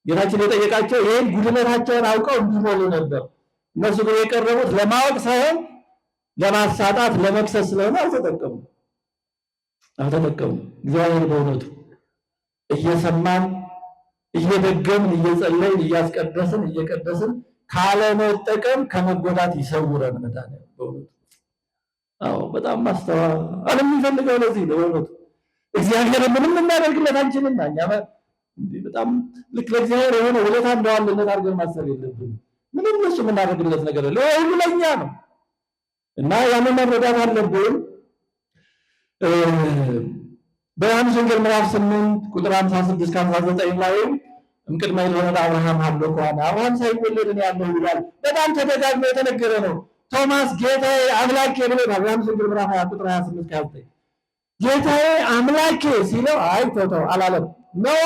ጌታችን የጠየቃቸው ይህን ጉድለታቸውን አውቀው እንዲሞሉ ነበር። እነሱ ግን የቀረቡት ለማወቅ ሳይሆን ለማሳጣት ለመክሰስ ስለሆነ አልተጠቀሙም። እግዚአብሔር በእውነቱ እየሰማን እየደገምን እየጸለይን እያስቀደስን እየቀደስን ካለመጠቀም ከመጎዳት ይሰውረን። መድኃኒዓለም በእውነቱ አዎ፣ በጣም ማስተዋል የሚፈልገው ለዚህ ነው። በእውነቱ እግዚአብሔር ምንም እናደርግለት አንችልም። እኛ በጣም ልክ ለእግዚአብሔር የሆነ ውለታ እንደዋልነት አድርገን ማሰብ የለብንም። ምንም እሱ የምናደርግለት ነገር የለ፣ ሁሉ ለእኛ ነው እና ያንን መረዳት አለብን። በዮሐንስ ወንጌል ምዕራፍ 8 ቁጥር 56-59 ላይ እምቅድመ ይልሆነ አብርሃም አለው ከሆነ አብርሃም ሳይወለድ ነው ያለው ይላል። በጣም ተደጋግሞ የተነገረ ነው። ቶማስ ጌታዬ አምላኬ ብሎ ዮሐንስ ወንጌል ምዕራፍ 20 ቁጥር 28-29 ጌታዬ አምላኬ ሲለው አይ ተው አላለም። ነዋ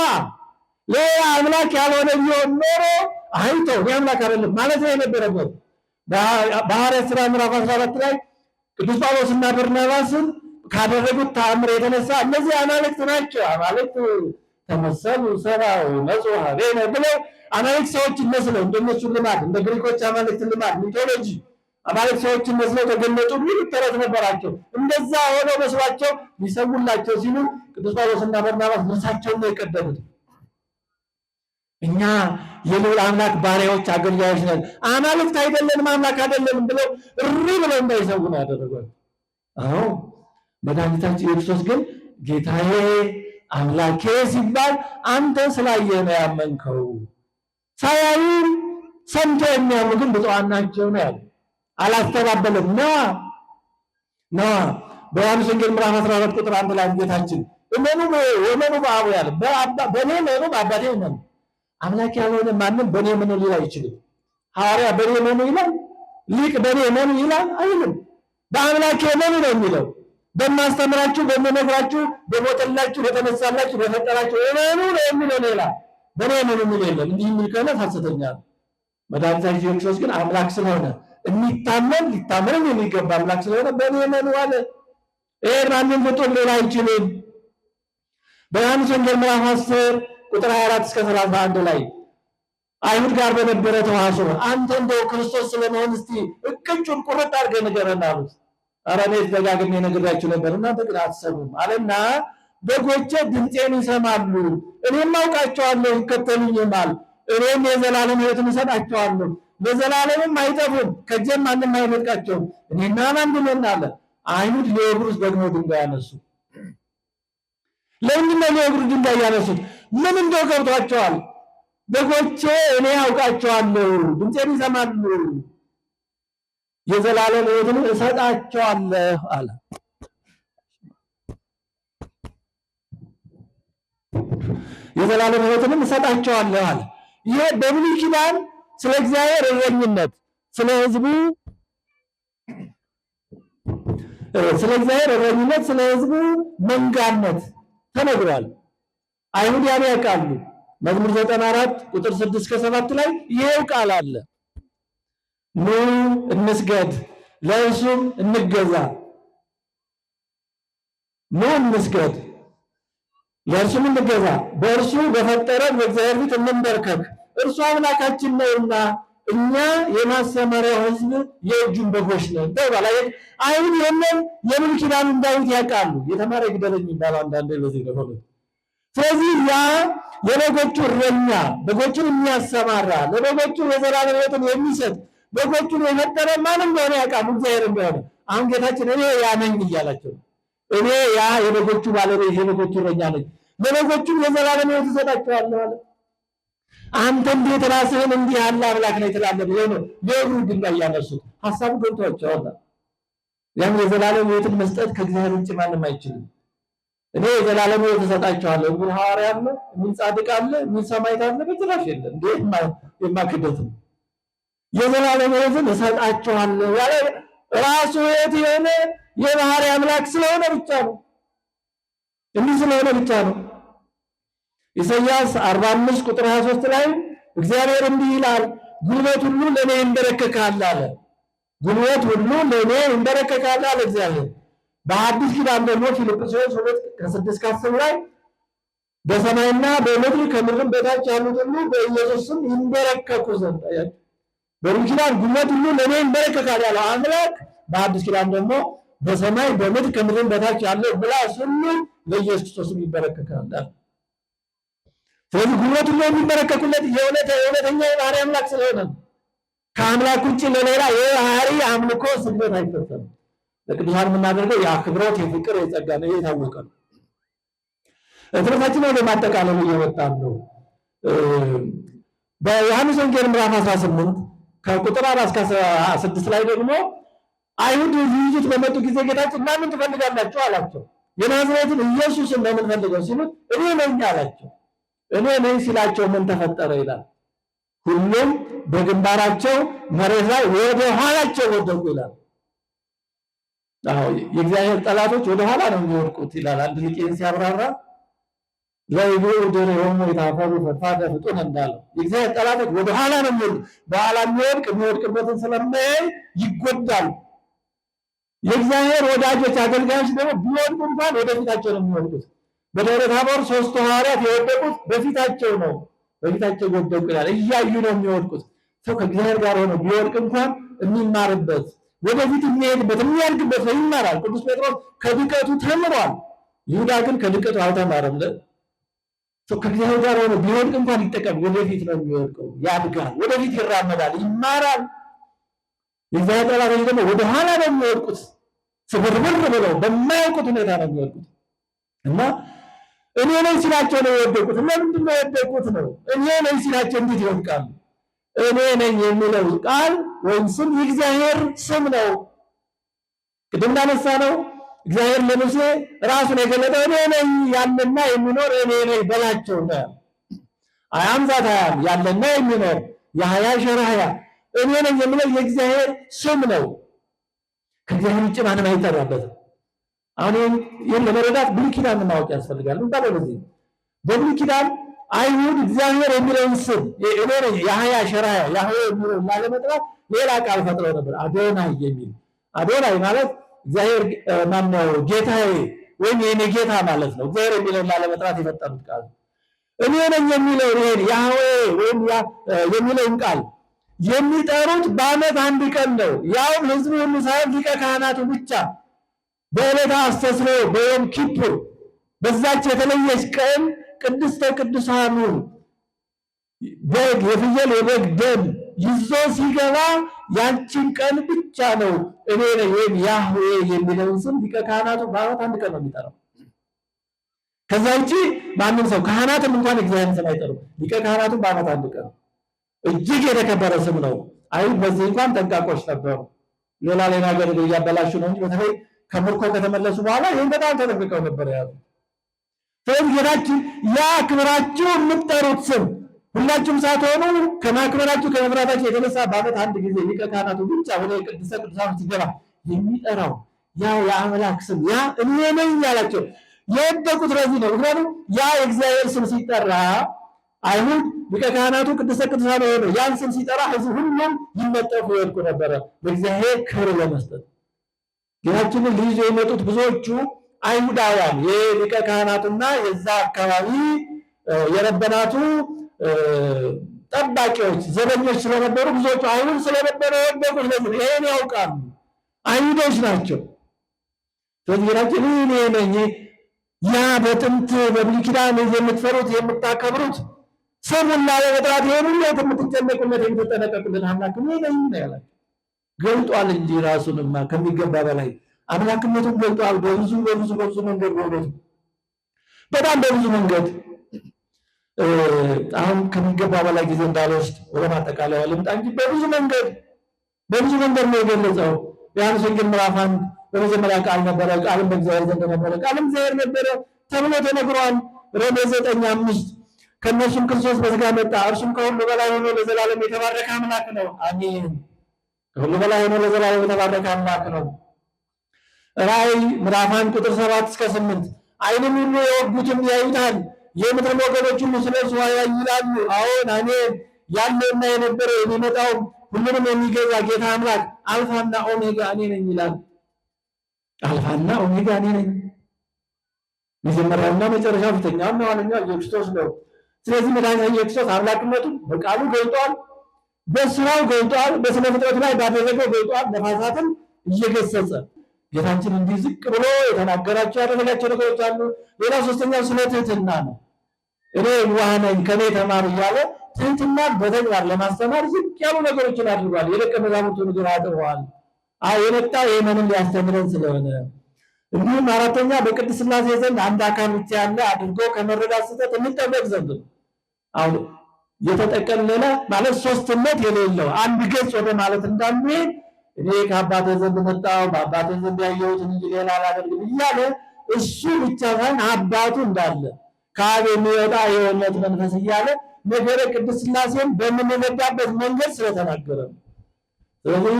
ሌላ አምላክ ያልሆነ ቢሆን ኖሮ አይተው እኔ አምላክ አይደለም ማለት ነው የነበረበት። በሐዋርያት ሥራ ምዕራፍ 14 ላይ ቅዱስ ጳውሎስና በርናባስን ካደረጉት ተአምር የተነሳ እነዚህ አማልክት ናቸው፣ አማልክት ተመሰሉ ሰብአዊ መጽሐ ቤነ ብለው አማልክት ሰዎችን መስለው እንደነሱ ልማድ እንደ ግሪኮች አማልክት ልማድ ሚቶሎጂ አማልክት ሰዎችን መስለው ተገለጡ የሚል ተረት ነበራቸው። እንደዛ ሆነው መስሏቸው ሊሰውላቸው ሲሉ ቅዱስ ጳውሎስና በርናባስ ልብሳቸውን ነው የቀደዱት። እኛ የልዑል አምላክ ባሪያዎች አገልጋዮች ነን፣ አማልክት አይደለንም፣ አምላክ አይደለንም ብለው እሪ ብለው እንዳይሰው ነው ያደረጓል። አዎ መድኃኒታችን ኢየሱስ ግን ጌታዬ አምላኬ ሲባል አንተ ስላየህ ነው ያመንከው፣ ሳያዩ ሰምተው የሚያምኑ ግን ብፁዓን ናቸው ነው ያለው። አላስተባበለም። ነዋ በዮሐንስ ወንጌል ምዕራፍ 14 ቁጥር 1 ላይ ጌታችን እመኑ በአብ ያለ በእኔ እመኑ በአባቴ እመኑ። አምላክ ያልሆነ ማንም በእኔ እመኑ ሊል አይችልም። ሐዋርያ በእኔ እመኑ ይላል፣ ሊቅ በእኔ እመኑ ይላል አይልም። በአምላክ እመኑ ነው የሚለው። በማስተምራችሁ በመነግራችሁ በሞተላችሁ በተነሳላችሁ በፈጠራችሁ እመኑ ነው የሚለው። ሌላ በእኔ እመኑ የሚል የለም። እንዲህ የሚል ከሆነ ሐሰተኛ ነው። መድኃኒታችን ኢየሱስ ግን አምላክ ስለሆነ የሚታመን ሊታመንም የሚገባ አምላክ ስለሆነ በእኔ እመኑ አለ። ይሄን ማንም ፍጡር ሌላ አይችልም። በዮሐንስ ወንጌል ምዕራፍ 10 ቁጥር 24-31 ላይ አይሁድ ጋር በነበረ ተዋሶ አንተ እንደው ክርስቶስ ስለመሆን እስቲ እቅጩን ቁርጥ አድርገህ ንገረን አሉት። ኧረ እኔ ደጋግሜ ነግሬያችሁ ነበር፣ እናንተ ግን አትሰሙም አለና በጎቼ ድምፄን ይሰማሉ፣ እኔም አውቃቸዋለሁ፣ ይከተሉኝማል። እኔም የዘላለም ሕይወትን እሰጣቸዋለሁ፣ ለዘላለምም አይጠፉም፣ ከእጄም ማንም አይነጥቃቸውም። እኔና አንድ ነን አለ። አይሁድ ሊወግሩት ደግሞ ድንጋይ ያነሱ። ለምንድን ነው ሊወግሩት ድንጋይ ያነሱት? ምን እንደው ገብቷቸዋል። በጎቼ እኔ አውቃቸዋለሁ፣ ድምፄን ይሰማሉ፣ የዘላለም ሕይወትን እሰጣቸዋለሁ አለ። የዘላለም ሕይወትን እሰጣቸዋለሁ አለ። ይሄ በብሉይ ኪዳን ስለ እግዚአብሔር እረኝነት፣ ስለ ሕዝቡ ስለ እግዚአብሔር እረኝነት፣ ስለ ሕዝቡ መንጋነት ተነግሯል። አይሁድ ያን ያውቃሉ። መዝሙር 94 ቁጥር 6-7 ላይ ይሄው ቃል አለ። ኑ እንስገድ፣ ለእርሱም እንገዛ። ኑ እንስገድ፣ ለእርሱም እንገዛ፣ በእርሱ በፈጠረን በእግዚአብሔር ፊት እንንበርከክ፣ እርሱ አምላካችን ነውና እኛ የማሰማሪያው ሕዝብ የእጁን በጎች ነን ተባለ። አይሁድ ይሄንን የብሉይ ኪዳኑን ዳዊት ያውቃሉ። የተማረ ግደለኝ ይባላል አንዳንዴ በዚህ ነው። ስለዚህ ያ የበጎቹ እረኛ በጎቹን የሚያሰማራ ለበጎቹ የዘላለም ሕይወትን የሚሰጥ በጎቹን የፈጠረ ማን እንደሆነ ያውቃል፣ እግዚአብሔር እንደሆነ። አሁን ጌታችን እኔ ያ ነኝ እያላቸው እኔ ያ የበጎቹ ባለቤት የበጎቹ እረኛ ነኝ፣ ለበጎቹም የዘላለም ሕይወት እሰጣቸዋለሁ አለ። አንተ እንዴት ራስህን እንዲህ ያለ አምላክ ነህ ትላለህ ብለው ነው ለእግሩ ድንጋይ ያነሱት። ሀሳቡ ገብቷቸዋል። ያም የዘላለም ሕይወትን መስጠት ከእግዚአብሔር ውጭ ማንም አይችልም። እኔ የዘላለም ሕይወት እሰጣቸዋለሁ የሚል ሐዋርያ አለ፣ የሚል ጻድቅ አለ፣ የሚል ሰማዕት አለ? በጭራሽ የለም። እንዴ የማክደት ነው። የዘላለም ሕይወትን እሰጣቸዋለሁ ያለ ራሱ ሕይወት የሆነ የባህሪ አምላክ ስለሆነ ብቻ ነው። እንዲህ ስለሆነ ብቻ ነው። ኢሳይያስ 45 ቁጥር 23 ላይ እግዚአብሔር እንዲህ ይላል፣ ጉልበት ሁሉ ለእኔ ይንበረከካል አለ። ጉልበት ሁሉ ለእኔ ይንበረከካል አለ እግዚአብሔር። በአዲስ ኪዳን ደግሞ ፊልጵስዩስ 2:6-10 ላይ በሰማይና በምድር ከምድርም በታች ያሉት ሁሉ በኢየሱስ ስም ይንበረከኩ ዘንድ። በብሉይ ኪዳን ጉልበት ሁሉ ለእኔ ይንበረከካል ያለው አምላክ በአዲስ ኪዳን ደግሞ በሰማይ በምድር ከምድርም በታች ያለው ምላስ ሁሉ ለኢየሱስ ክርስቶስ ይንበረከካል። ስለዚህ ጉልበት ሁሉ የሚንበረከኩለት የእውነተኛ የባህሪ አምላክ ስለሆነ ከአምላክ ውጭ ለሌላ የባህሪ አምልኮ ስግደት አይፈጸምም። ለቅዱሳን የምናደርገው የአክብሮት የፍቅር የጸጋ ነው። የታወቀ ነው። ትምህርታችን ወደ ማጠቃለሉ እየወጣን ነው። በዮሐንስ ወንጌል ምዕራፍ 18 ከቁጥር 4-16 ላይ ደግሞ አይሁድ ሊይዙት በመጡ ጊዜ ጌታችን ማንን ትፈልጋላችሁ አላቸው። የናዝሬቱን ኢየሱስን ለምን ፈልገው ሲሉት እኔ ነኝ አላቸው። እኔ ነኝ ሲላቸው ምን ተፈጠረ ይላል? ሁሉም በግንባራቸው መሬት ላይ ወደ ኋላቸው ወደቁ ይላል። አዎ የእግዚአብሔር ጠላቶች ወደ ኋላ ነው የሚወድቁት ይላል። አንድ ሊቄን ሲያብራራ ለይሁድር የሆኑ የታፈሩ ፈፋደ ፍጡን እንዳለው የእግዚአብሔር ጠላቶች ወደ ኋላ ነው የሚወድቁት። በኋላ የሚወድቅበትን ስለማያይ ይጎዳል። የእግዚአብሔር ወዳጆች አገልጋዮች ደግሞ ቢወድቁ እንኳን ወደፊታቸው ነው የሚወድቁት። በደብረ ታቦር 3 ሐዋርያት የወደቁት በፊታቸው ነው። በፊታቸው ወደቁ ይላል። እያዩ ነው የሚወድቁት። ሰው ከእግዚአብሔር ጋር ሆኖ ቢወድቅ እንኳን የሚማርበት ወደፊት የሚሄድበት የሚያድግበት ነው ይማራል። ቅዱስ ጴጥሮስ ከድቀቱ ተምሯል። ይሁዳ ግን ከድቀቱ አልተማረም። ሰው ከእግዚአብሔር ጋር ሆኖ ቢወድቅ እንኳን ይጠቀም፣ ወደፊት ነው የሚወድቀው። ያድጋል፣ ወደፊት ይራመዳል፣ ይማራል። የእግዚአብሔር ጠላቶች ደግሞ ወደ ኋላ ነው የሚወድቁት። ስብርብር ብለው በማያውቁት ሁኔታ ነው የሚወድቁት እና እኔ ነኝ ሲላቸው ነው የወደቁት። ለምንድን ነው የወደቁት ነው? እኔ ነኝ ሲላቸው እንዴት ይወድቃሉ? እኔ ነኝ የሚለው ቃል ወይም ስም የእግዚአብሔር ስም ነው። ቅድም እንዳነሳ ነው እግዚአብሔር ለሙሴ ራሱን የገለጠው እኔ ነኝ ያለና የሚኖር እኔ ነኝ በላቸው ነው። አያም ዛታያም ያለና የሚኖር የሀያ ሸራያ እኔ ነኝ የሚለው የእግዚአብሔር ስም ነው። ከእግዚአብሔር ውጭ ማንም አይጠራበትም። አሁን ይህን ለመረዳት ብሉይ ኪዳን ማወቅ ያስፈልጋል። በብሉይ ኪዳን አይሁድ እግዚአብሔር የሚለውን ስም እኔ ነኝ የሀያ ሸራያ ያህዌ የሚለውን ላለመጥራት ሌላ ቃል ፈጥረው ነበር። አዶናይ የሚል አዶናይ ማለት እግዚአብሔር ማነው ጌታዬ ወይም የኔ ጌታ ማለት ነው። እግዚአብሔር የሚለውን ላለመጥራት የፈጠሩት ቃል እኔ ነኝ የሚለው ይሄን ያህዌ ወይም የሚለውን ቃል የሚጠሩት በዓመት አንድ ቀን ነው። ያውም ሕዝቡ ሁሉ ሳይሆን ሊቀ ካህናቱ ብቻ በዕለተ አስተስርዮ በዮም ኪፑር በዛች የተለየች ቀን ቅድስተ ቅዱሳኑ በግ የፍየል የበግ ደም ይዞ ሲገባ ያንቺን ቀን ብቻ ነው እኔ ነኝ ወይም ያህዌ የሚለውን ስም ሊቀ ካህናቱ በዓመት አንድ ቀን ነው የሚጠራው። ከዛ ውጪ ማንም ሰው ካህናትም እንኳን እግዚአብሔርን ስም አይጠሩም። ሊቀ ካህናቱ በዓመት አንድ ቀን እጅግ የተከበረ ስም ነው። አይሁድ በዚህ እንኳን ጠንቃቆች ነበሩ። ሌላ ነገር እያበላሹ ነው እንጂ በተለይ ከምርኮ ከተመለሱ በኋላ ይህን በጣም ተጠንቅቀው ነበር ያሉ። ስለዚህ ጌታችን ያ ክብራችሁ የምትጠሩት ስም ሁላችሁም ሳትሆኑ ከማክበራችሁ ከመፍራታችሁ የተነሳ በዓመት አንድ ጊዜ ሊቀ ካህናቱ ብቻ ወደ ቅድስተ ቅዱሳን ሲገባ የሚጠራው ያው የአምላክ ስም ያ እኔ ነኝ ያላቸው የወደቁት ለዚህ ነው። ምክንያቱም ያ የእግዚአብሔር ስም ሲጠራ አይሁድ ሊቀ ካህናቱ ቅድስተ ቅዱሳን ሆነ ያን ስም ሲጠራ ሕዝብ ሁሉም ይመጠፉ ይወድቁ ነበረ ለእግዚአብሔር ክብር ለመስጠት። ጌታችንን ሊይዙ የመጡት ብዙዎቹ አይሁዳውያን የሊቀ ካህናቱና የዛ አካባቢ የረበናቱ ጠባቂዎች ዘበኞች ስለነበሩ ብዙዎቹ አይሁድ ስለነበረ የወደቁት ለዚህ ይሄን ያውቃሉ። አይሁዶች ናቸው። ስለዚህ ጌታችን እኔ ነኝ ያ በጥንት በብሉይ ኪዳን የምትፈሩት የምታከብሩት ስሙና ለመጥራት ይሄን ሁሉ የምትጨነቁለት የምትጠነቀቁለት አምላክ እኔ ነኝ ነው ያላቸው። ገልጧል እንጂ ራሱንማ ከሚገባ በላይ አምላክነቱን ገልጧል። በብዙ መንገድ በእውነቱ በጣም በብዙ መንገድ አሁን ከሚገባ በላይ ጊዜ እንዳልወስድ ወደ ማጠቃለያ ልምጣ እንጂ በብዙ መንገድ ነው የገለጸው። ዮሐንስ ወንጌል ምዕራፍ 1 በመጀመሪያ ቃል ነበረ፣ ቃልም በእግዚአብሔር ዘንድ ነበረ፣ ቃልም እግዚአብሔር ነበረ ተብሎ ተነግሯል። ሮሜ 9:5 ከእነሱም ክርስቶስ በሥጋ መጣ፣ እርሱም ከሁሉ በላይ ሆኖ ለዘላለም የተባረከ አምላክ ነው። አሜን። ከሁሉ በላይ ሆኖ ለዘላለም የተባረከ አምላክ ነው። ራእይ ምዕራፍ 1 ቁጥር 7-8 ዓይንም ሁሉ የወጉትም ያዩታል፣ የምድር ወገኖች ሁሉ ስለ እርሱ ይላሉ። አዎን አሜን። ያለውና የነበረው የሚመጣው ሁሉንም የሚገዛ ጌታ አምላክ አልፋና ኦሜጋ እኔ ነኝ ይላል። አልፋና ኦሜጋ እኔ ነኝ። መጀመሪያውና መጨረሻው ፊተኛውና ኋለኛው ኢየሱስ ነው። ስለዚህ መድኃኒታችን ኢየሱስ አምላክነቱን በቃሉ ገልጧል፣ በስራው ገልጧል፣ በስነ ፍጥረት ላይ ባደረገው ገልጧል። ነፋሳትን እየገሰጸ ጌታችን እንዲህ ዝቅ ብሎ የተናገራቸው ያደረጋቸው ነገሮች አሉ። ሌላ ሶስተኛው ስለ ትህትና ነው። እኔ የዋህ ነኝ ከኔ ተማሩ እያለ ትህትናን በተግባር ለማስተማር ዝቅ ያሉ ነገሮችን አድርጓል። የደቀ መዛሙርቱን እግር አጥበዋል። የመጣ የመንን ሊያስተምረን ስለሆነ። እንዲሁም አራተኛ በቅድስት ሥላሴ ዘንድ አንድ አካል ብቻ ያለ አድርጎ ከመረዳት ስህተት እንጠበቅ ዘንድ ነው። አሁን የተጠቀለለ ማለት ሶስትነት የሌለው አንድ ገጽ ወደ ማለት እንዳንሄድ እኔ ከአባቴ ዘንድ መጣሁ በአባቴ ዘንድ ያየሁትን እንጂ ሌላ አላደርግም እያለ እሱ ብቻ ሳይሆን አባቱ እንዳለ ከአብ የሚወጣ የእውነት መንፈስ እያለ ነገረ ቅድስት ሥላሴን በምንረዳበት መንገድ ስለተናገረ ነው። ስለዚህ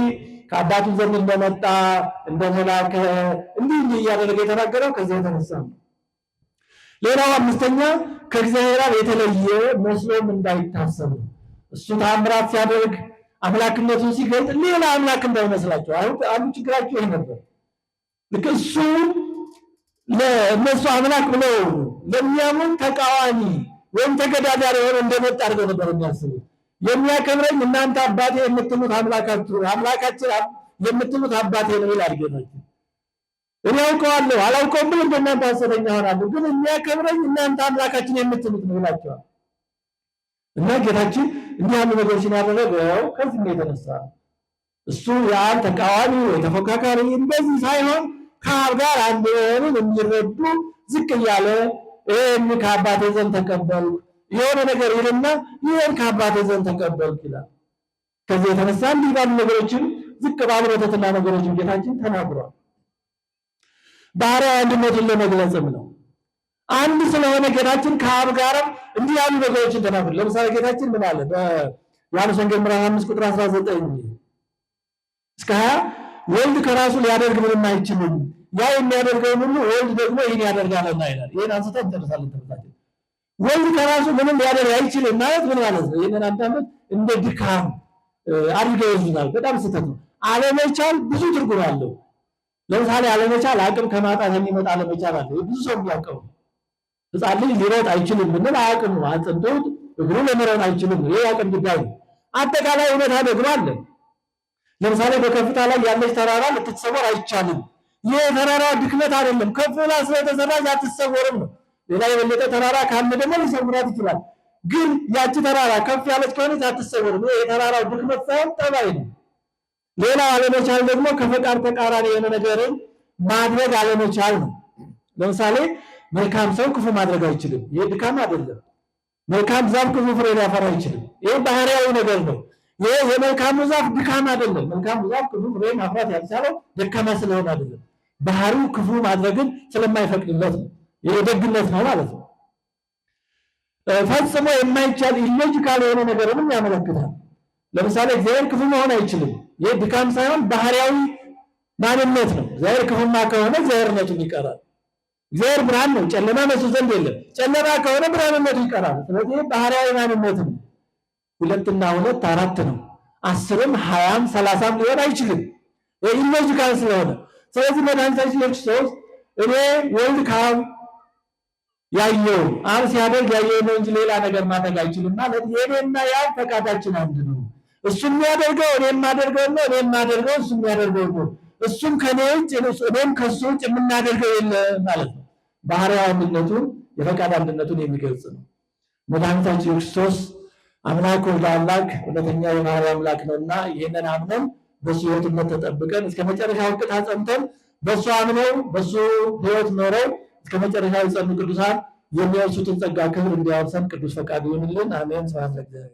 ከአባቱ ዘንድ እንደመጣ እንደተላከ እንዲህ እያደረገ የተናገረው ከዚህ የተነሳ ነው። ሌላው አምስተኛ ከእግዚአብሔር የተለየ መስሎም እንዳይታሰብ እሱ ተአምራት ሲያደርግ አምላክነቱን ሲገልጥ ሌላ አምላክ እንዳይመስላቸው። አንዱ ችግራቸው ይሄ ነበር። ልክ እሱ ለእነሱ አምላክ ብለው ለሚያምን ተቃዋሚ ወይም ተገዳዳሪ ሆኖ እንደመጣ አድርገው ነበር የሚያስቡት። የሚያከብረኝ እናንተ አባቴ የምትሉት አምላካችን የምትሉት አባቴ ነው ይላል ጌታችን። እኔ አውቀዋለሁ አላውቀውም ብል እንደናንተ ሐሰተኛ ሆናለሁ፣ ግን የሚያከብረኝ እናንተ አምላካችን የምትሉት ነው ይላቸዋል። እና ጌታችን እንዲህ ያሉ ነገሮችን ያደረገው ከዚህ የተነሳ እሱ የአብ ተቃዋሚ ወይ ተፎካካሪ እንደዚህ ሳይሆን ከአብ ጋር አንድ መሆኑን የሚረዱ ዝቅ እያለ ይህን ከአባቴ ዘንድ ተቀበልኩ የሆነ ነገር ይልና ይህን ከአባቴ ዘንድ ተቀበልኩ ይላል። ከዚህ የተነሳ እንዲህ ባሉ ነገሮችን ዝቅ ባሉ በትህትና ነገሮችን ጌታችን ተናግሯል። ባህርያዊ አንድነቱን ለመግለጽም ነው። አንድ ስለሆነ ጌታችን ከአብ ጋርም እንዲህ ያሉ ነገሮችን ተናግሯል። ለምሳሌ ጌታችን ምን አለ? በዮሐንስ ወንጌል ምዕራፍ 5 ቁጥር 19-20 ወልድ ከራሱ ሊያደርግ ምንም አይችልም፣ ያ የሚያደርገውን ሁሉ ወልድ ደግሞ ይህን ያደርጋልና ይላል። ይህን አንስተን እንጨርሳለን ትምህርታችን። ወልድ ከራሱ ምንም ሊያደርግ አይችልም ማለት ምን ማለት ነው? ይህንን አንዳንዶች እንደ ድካም አድርገው ይወስዱታል። በጣም ስህተት ነው። አለመቻል ብዙ ትርጉም አለው። ለምሳሌ አለመቻል አቅም ከማጣት የሚመጣ አለመቻል አለ። ብዙ ሰው የሚያውቀው ሕፃን ልጅ ሊሮጥ አይችልም ብንል አያውቅም ነው። አጥንቶት እግሩ ለመሮጥ አይችልም። ይሄ አቅም ጉዳይ ነው። አጠቃላይ እውነታ ደግሞ አለ። ለምሳሌ በከፍታ ላይ ያለች ተራራ ልትሰወር አይቻልም። ይህ ተራራ ድክመት አይደለም፣ ከፍ ብላ ስለተሰራች አትሰወርም ነው። ሌላ የበለጠ ተራራ ካለ ደግሞ ሊሰውራት ይችላል። ግን ያቺ ተራራ ከፍ ያለች ከሆነች አትሰወርም። ይሄ የተራራው ድክመት ሳይሆን ጠባይ ነው። ሌላው አለመቻል ደግሞ ከፈቃድ ተቃራኒ የሆነ ነገርን ማድረግ አለመቻል ነው። ለምሳሌ መልካም ሰው ክፉ ማድረግ አይችልም። ይሄ ድካም አይደለም። መልካም ዛፍ ክፉ ፍሬ ሊያፈራ አይችልም። ይሄ ባህሪያዊ ነገር ነው። ይሄ የመልካሙ ዛፍ ድካም አይደለም። መልካሙ ዛፍ ክፉ ፍሬ ማፍራት ያልቻለው ደካማ ስለሆነ አይደለም፣ ባህሪው ክፉ ማድረግን ስለማይፈቅድለት ነው። ይሄ ደግነት ነው ማለት ነው። ፈጽሞ የማይቻል ኢሎጂካል የሆነ ነገርንም ያመለክታል። ለምሳሌ እግዚአብሔር ክፉ መሆን አይችልም። ይሄ ድካም ሳይሆን ባህሪያዊ ማንነት ነው። እግዚአብሔር ክፉማ ከሆነ እግዚአብሔርነቱ ይቀራል። እግዚአብሔር ብርሃን ነው፣ ጨለማ በሱ ዘንድ የለም። ጨለማ ከሆነ ብርሃንነቱ ይቀራል። ስለዚህ ባህሪያዊ ማንነት ነው። 2 እና 2 4 ነው። 10ም 20ም 30ም ሊሆን አይችልም። ይሄ ኢሎጂካል ስለሆነ ስለዚህ መድኃኒታችን ክርስቶስ እኔ ወልድ ከአብ ያየው አብ ሲያደርግ ያየው ነው እንጂ ሌላ ነገር ማድረግ አይችልም ማለት የኔና የአብ ፈቃዳችን አንድ ነው። እሱ የሚያደርገው እኔ የማደርገው ነው፣ እኔ የማደርገው እሱ የሚያደርገው ነው። እሱም ከኔ ውጭ እኔም ከሱ ውጭ የምናደርገው የለም ማለት ነው። ባህርያዊ አንድነቱን የፈቃድ አንድነቱን የሚገልጽ ነው። መድኃኒታችን ክርስቶስ አምላክ ወልደ አምላክ እውነተኛ የባህሪ አምላክ ነውና ይህንን አምነን በሱ ሕይወትነት ተጠብቀን እስከ መጨረሻው ቅጣ ጸንተን በሱ አምነው በሱ ሕይወት ኖረው እስከ መጨረሻው የጸኑ ቅዱሳን የሚወርሱትን ጸጋ ክብር እንዲያወርሰን ቅዱስ ፈቃዱ ይሁንልን። አሜን። ስብሐት ለእግዚአብሔር።